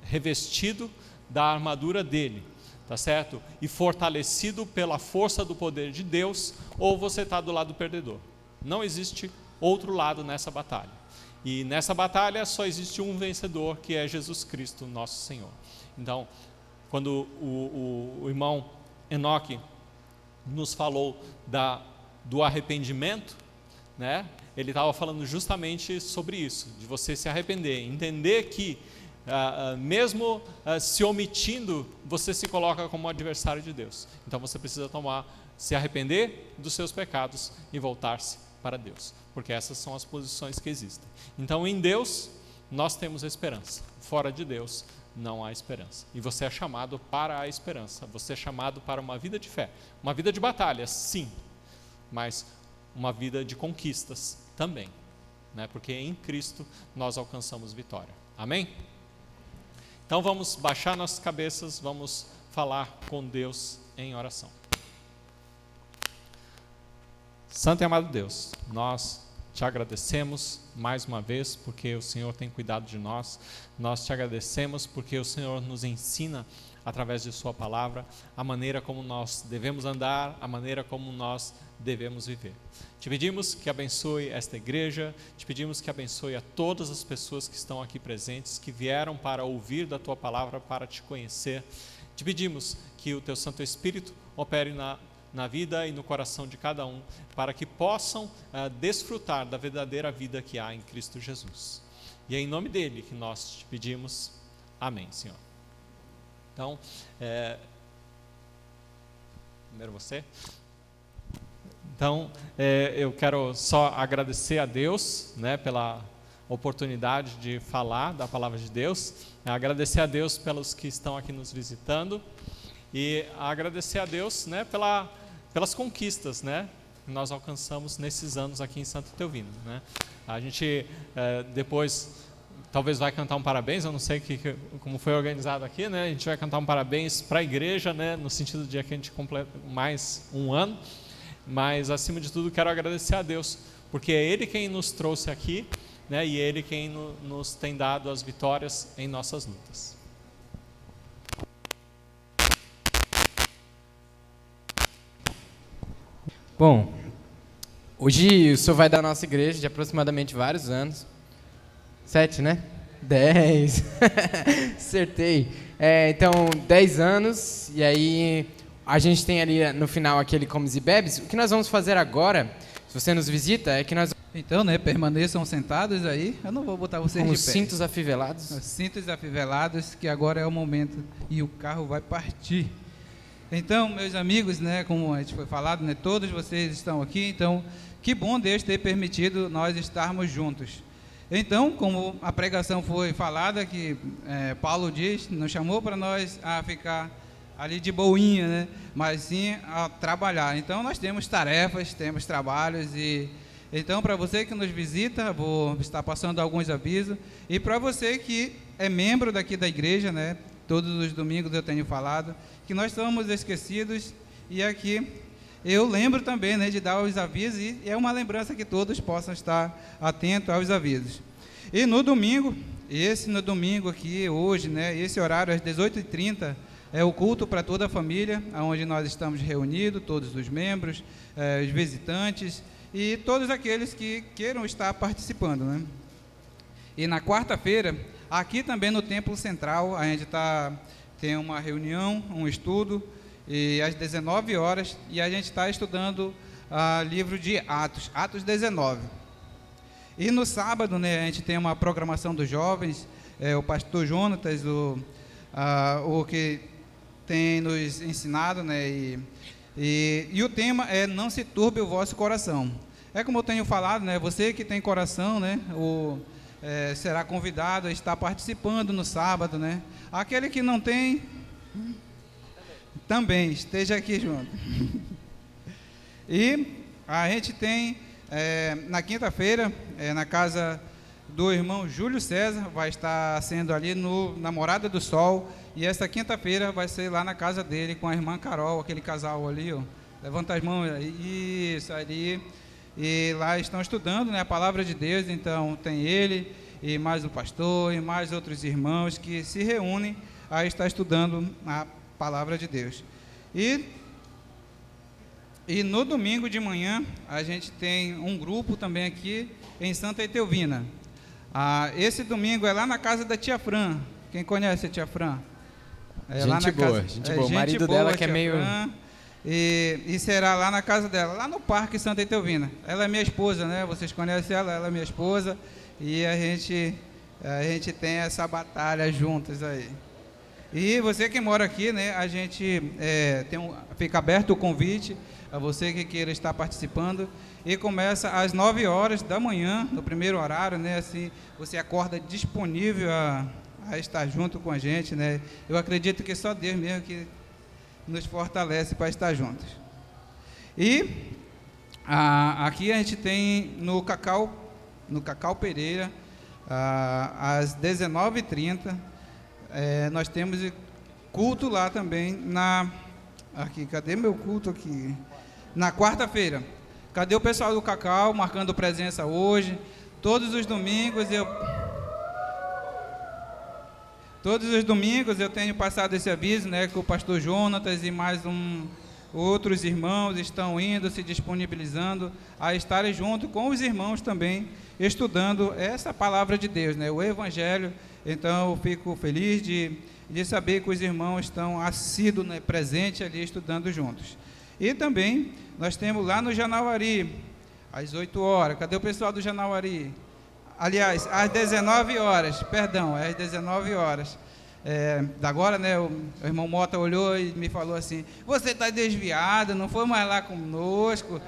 revestido da armadura dele, tá certo? E fortalecido pela força do poder de Deus, ou você está do lado perdedor. Não existe outro lado nessa batalha. E nessa batalha só existe um vencedor, que é Jesus Cristo, nosso Senhor. Então, quando o irmão Enoque nos falou do arrependimento, né? Ele estava falando justamente sobre isso, de você se arrepender, entender que mesmo se omitindo, você se coloca como adversário de Deus. Então você precisa se arrepender dos seus pecados e voltar-se para Deus, porque essas são as posições que existem. Então em Deus nós temos esperança, fora de Deus não há esperança. E você é chamado para a esperança, você é chamado para uma vida de fé, uma vida de batalha, sim, mas uma vida de conquistas também, né? Porque em Cristo nós alcançamos vitória. Amém? Então vamos baixar nossas cabeças, vamos falar com Deus em oração. Santo e amado Deus, nós te agradecemos mais uma vez porque o Senhor tem cuidado de nós. Nós te agradecemos porque o Senhor nos ensina através de sua palavra a maneira como nós devemos andar, a maneira como nós devemos viver. Te pedimos que abençoe esta igreja, te pedimos que abençoe a todas as pessoas que estão aqui presentes, que vieram para ouvir da tua palavra, para te conhecer. Te pedimos que o teu Santo Espírito opere na vida e no coração de cada um, para que possam desfrutar da verdadeira vida que há em Cristo Jesus. E é em nome dele que nós te pedimos. Amém, Senhor. Então, primeiro você. Então, eu quero só agradecer a Deus, né, pela oportunidade de falar da palavra de Deus, agradecer a Deus pelos que estão aqui nos visitando e agradecer a Deus, né, pelas conquistas, né, que nós alcançamos nesses anos aqui em Santo Etelvino, né. A gente depois talvez vai cantar um parabéns, eu não sei como foi organizado aqui, né, a gente vai cantar um parabéns para a igreja, né, no sentido de que a gente completa mais um ano. Mas, acima de tudo, quero agradecer a Deus, porque é Ele quem nos trouxe aqui, né, e é Ele quem nos tem dado as vitórias em nossas lutas. Bom, hoje o senhor vai da nossa igreja de aproximadamente vários anos. 7, né? 10. Acertei. Então, 10 anos, e aí a gente tem ali no final aquele comes e bebes. O que nós vamos fazer agora, se você nos visita, é que nós... Então, né, permaneçam sentados aí. Eu não vou botar vocês com de os pé. cintos afivelados. Os cintos afivelados, que agora é o momento e o carro vai partir. Então, meus amigos, né, como a gente foi falado, né, todos vocês estão aqui, então, que bom Deus ter permitido nós estarmos juntos. Então, como a pregação foi falada, que Paulo diz, não chamou para nós a ficar ali de boinha, né, mas sim a trabalhar. Então, nós temos tarefas, temos trabalhos e... Então, para você que nos visita, vou estar passando alguns avisos. E para você que é membro daqui da igreja, né, todos os domingos eu tenho falado, que nós somos esquecidos. E aqui eu lembro também, né, de dar os avisos, e é uma lembrança que todos possam estar atentos aos avisos. E no domingo, no domingo aqui, hoje, né, esse horário às 18h30, é o culto para toda a família, onde nós estamos reunidos, todos os membros, os visitantes, e todos aqueles que queiram estar participando, né? E na quarta-feira, aqui também no Templo Central, a gente tem uma reunião, um estudo, e às 19 horas, e a gente está estudando o livro de Atos, Atos 19. E no sábado, né, a gente tem uma programação dos jovens, o pastor Jonatas, o que tem nos ensinado, né, e o tema é não se turbe o vosso coração. É como eu tenho falado, né, você que tem coração, né, será convidado a estar participando no sábado, né? Aquele que não tem, também esteja aqui junto. E a gente tem, na quinta-feira, na casa do irmão Júlio César, vai estar sendo ali na Morada do Sol, e essa quinta-feira vai ser lá na casa dele com a irmã Carol, aquele casal ali, ó. Levanta as mãos, isso ali. E lá estão estudando, né, a palavra de Deus. Então tem ele e mais o pastor e mais outros irmãos que se reúnem a estar estudando a palavra de Deus. E no domingo de manhã a gente tem um grupo também aqui em Santa Etelvina. Esse domingo é lá na casa da tia Fran. Quem conhece a tia Fran? Gente boa. O marido dela que é meio... Fran, e será lá na casa dela, lá no Parque Santa Etelvina. Ela é minha esposa, né? Vocês conhecem ela é minha esposa. E a gente tem essa batalha juntos aí. E você que mora aqui, né? A gente fica aberto o convite a você que queira estar participando. E começa às 9 horas da manhã, no primeiro horário, né? Assim, você acorda disponível a estar junto com a gente, né? Eu acredito que só Deus mesmo que nos fortalece para estar juntos. E aqui a gente tem no Cacau Pereira, às 19h30, nós temos culto lá também, cadê meu culto aqui? Na quarta-feira. Cadê o pessoal do Cacau marcando presença hoje? Todos os domingos eu tenho passado esse aviso, né, que o pastor Jonatas e mais outros irmãos estão indo, se disponibilizando a estarem junto com os irmãos também, estudando essa palavra de Deus, né, o Evangelho. Então eu fico feliz de saber que os irmãos estão assíduos, né, presentes ali, estudando juntos. E também nós temos lá no Janauari, às 8 horas. Cadê o pessoal do Janauari? Aliás, às 19 horas, perdão, às 19 horas. Agora, né, o irmão Mota olhou e me falou assim: você está desviado, não foi mais lá conosco.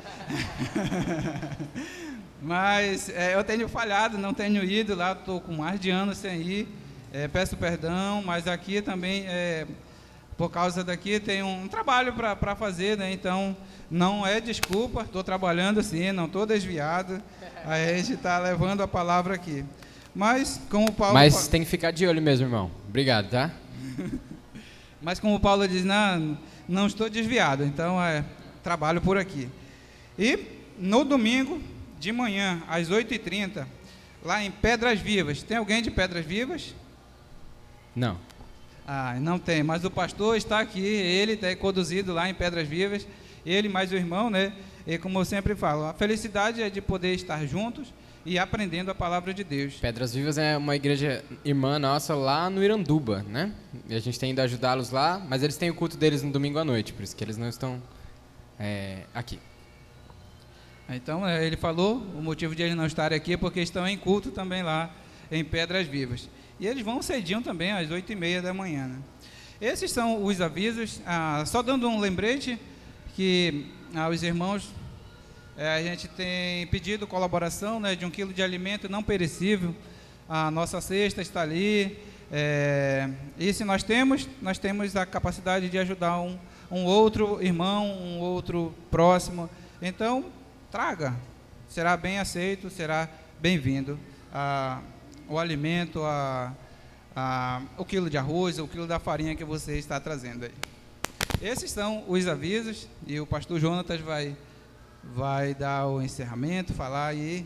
Mas eu tenho falhado, não tenho ido lá, estou com mais de anos sem ir. Peço perdão, mas aqui também, por causa daqui, tem um trabalho para fazer, né? Então, não é desculpa, estou trabalhando sim, não estou desviado. A gente está levando a palavra aqui. Mas, como o Paulo... Mas tem que ficar de olho mesmo, irmão. Obrigado, tá? Mas, como o Paulo diz, não estou desviado, então trabalho por aqui. E, no domingo, de manhã, às 8h30, lá em Pedras Vivas. Tem alguém de Pedras Vivas? Não. Não tem, mas o pastor está aqui, ele está conduzido lá em Pedras Vivas, ele mais o irmão, né? E como eu sempre falo, a felicidade é de poder estar juntos e aprendendo a palavra de Deus. Pedras Vivas é uma igreja irmã nossa lá no Iranduba, né? E a gente tem ido ajudá-los lá, mas eles têm o culto deles no domingo à noite, por isso que eles não estão aqui. Então, ele falou, o motivo de eles não estarem aqui é porque estão em culto também lá em Pedras Vivas. E eles vão cedinho também, às 8h30 da manhã. Né? Esses são os avisos. Só dando um lembrete que os irmãos, a gente tem pedido colaboração, né, de 1 quilo de alimento não perecível. A nossa cesta está ali. E se nós temos a capacidade de ajudar um outro irmão, um outro próximo. Então, traga. Será bem aceito, será bem-vindo. O alimento, o quilo de arroz, o quilo da farinha que você está trazendo aí. Esses são os avisos e o pastor Jonatas vai dar o encerramento, falar aí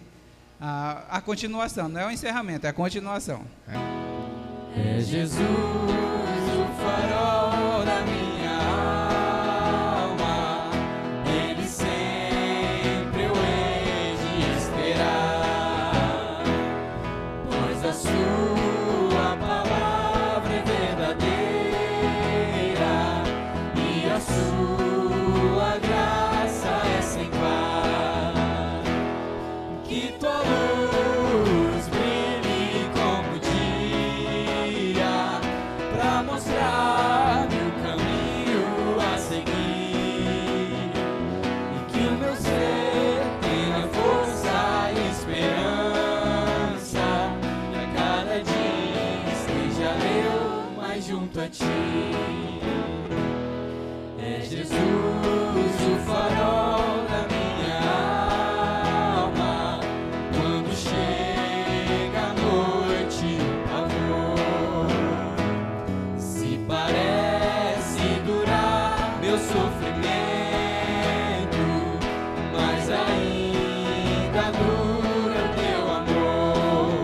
a continuação, não é o encerramento, é a continuação. É Jesus o farol da minha alma, Ele sempre eu hei de esperar, pois a sua palavra é verdadeira e a sua graça é sem par. Que tua luz brilhe como dia, eu mais junto a ti. É Jesus o farol da minha alma. Quando chega a noite e o pavor se parece durar meu sofrimento, mas ainda dura o teu amor.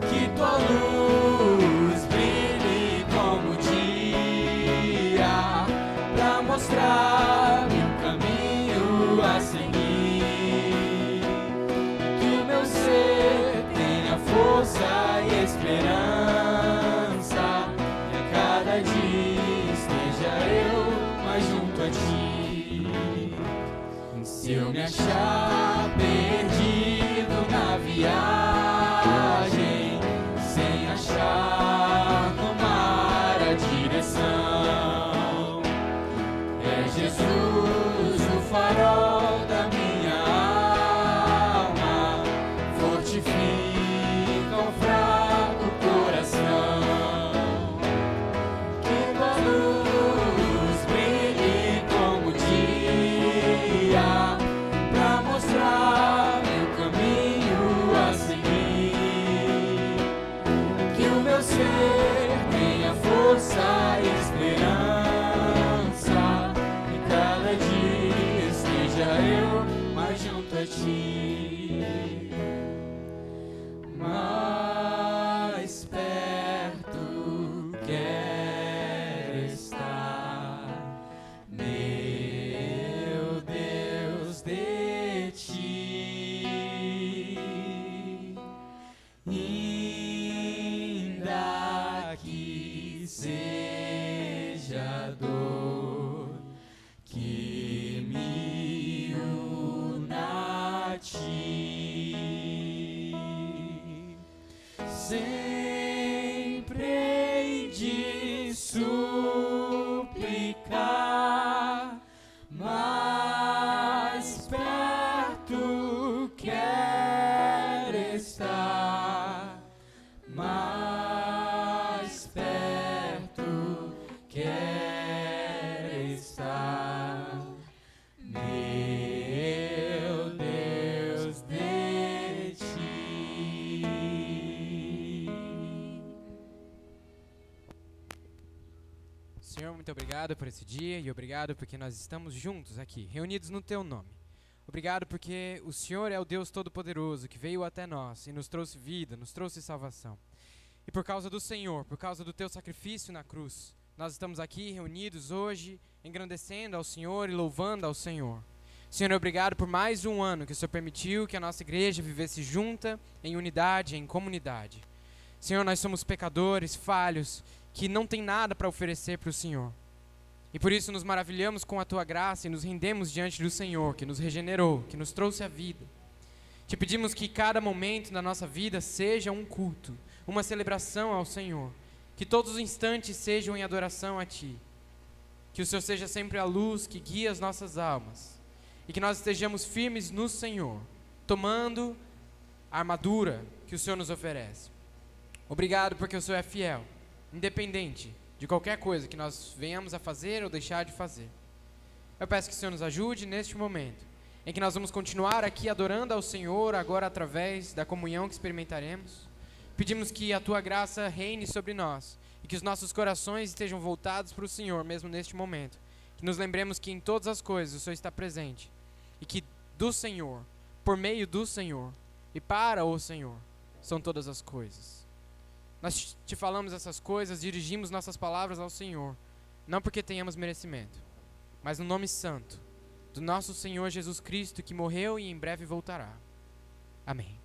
Que tua luz brilhe como o dia, pra mostrar-me o caminho a seguir. Que o meu ser tenha força e esperança, e a cada dia esteja eu mais junto a ti. Se eu me achar perdido na viagem, sem achar no mar a direção, é Jesus o farol da minha alma, fortifica o fraco coração. Que tua luz brilhe como o dia, pra mostrar meu caminho a seguir. Que o meu ser tenha força e esperança, e cada dia esteja eu mais junto a ti. Mais perto quero estar, meu Deus, de ti. Ainda que seja dor que me una a ti, sempre hei de suplicar, mais perto quero estar, mais perto quero estar, meu Deus, de ti. Senhor, muito obrigado por esse dia e obrigado porque nós estamos juntos aqui, reunidos no Teu nome. Obrigado porque o Senhor é o Deus Todo-Poderoso que veio até nós e nos trouxe vida, nos trouxe salvação. E por causa do Senhor, por causa do Teu sacrifício na cruz, nós estamos aqui reunidos hoje, engrandecendo ao Senhor e louvando ao Senhor. Senhor, obrigado por mais um ano que o Senhor permitiu que a nossa igreja vivesse junta, em unidade, em comunidade. Senhor, nós somos pecadores, falhos, que não tem nada para oferecer para o Senhor. E por isso nos maravilhamos com a Tua graça e nos rendemos diante do Senhor, que nos regenerou, que nos trouxe a vida. Te pedimos que cada momento da nossa vida seja um culto, uma celebração ao Senhor. Que todos os instantes sejam em adoração a Ti. Que o Senhor seja sempre a luz que guia as nossas almas. E que nós estejamos firmes no Senhor, tomando a armadura que o Senhor nos oferece. Obrigado porque o Senhor é fiel, independente de qualquer coisa que nós venhamos a fazer ou deixar de fazer. Eu peço que o Senhor nos ajude neste momento, em que nós vamos continuar aqui adorando ao Senhor, agora através da comunhão que experimentaremos. Pedimos que a Tua graça reine sobre nós e que os nossos corações estejam voltados para o Senhor, mesmo neste momento. Que nos lembremos que em todas as coisas o Senhor está presente e que do Senhor, por meio do Senhor e para o Senhor, são todas as coisas. Nós Te falamos essas coisas, dirigimos nossas palavras ao Senhor, não porque tenhamos merecimento, mas no nome santo do nosso Senhor Jesus Cristo, que morreu e em breve voltará. Amém.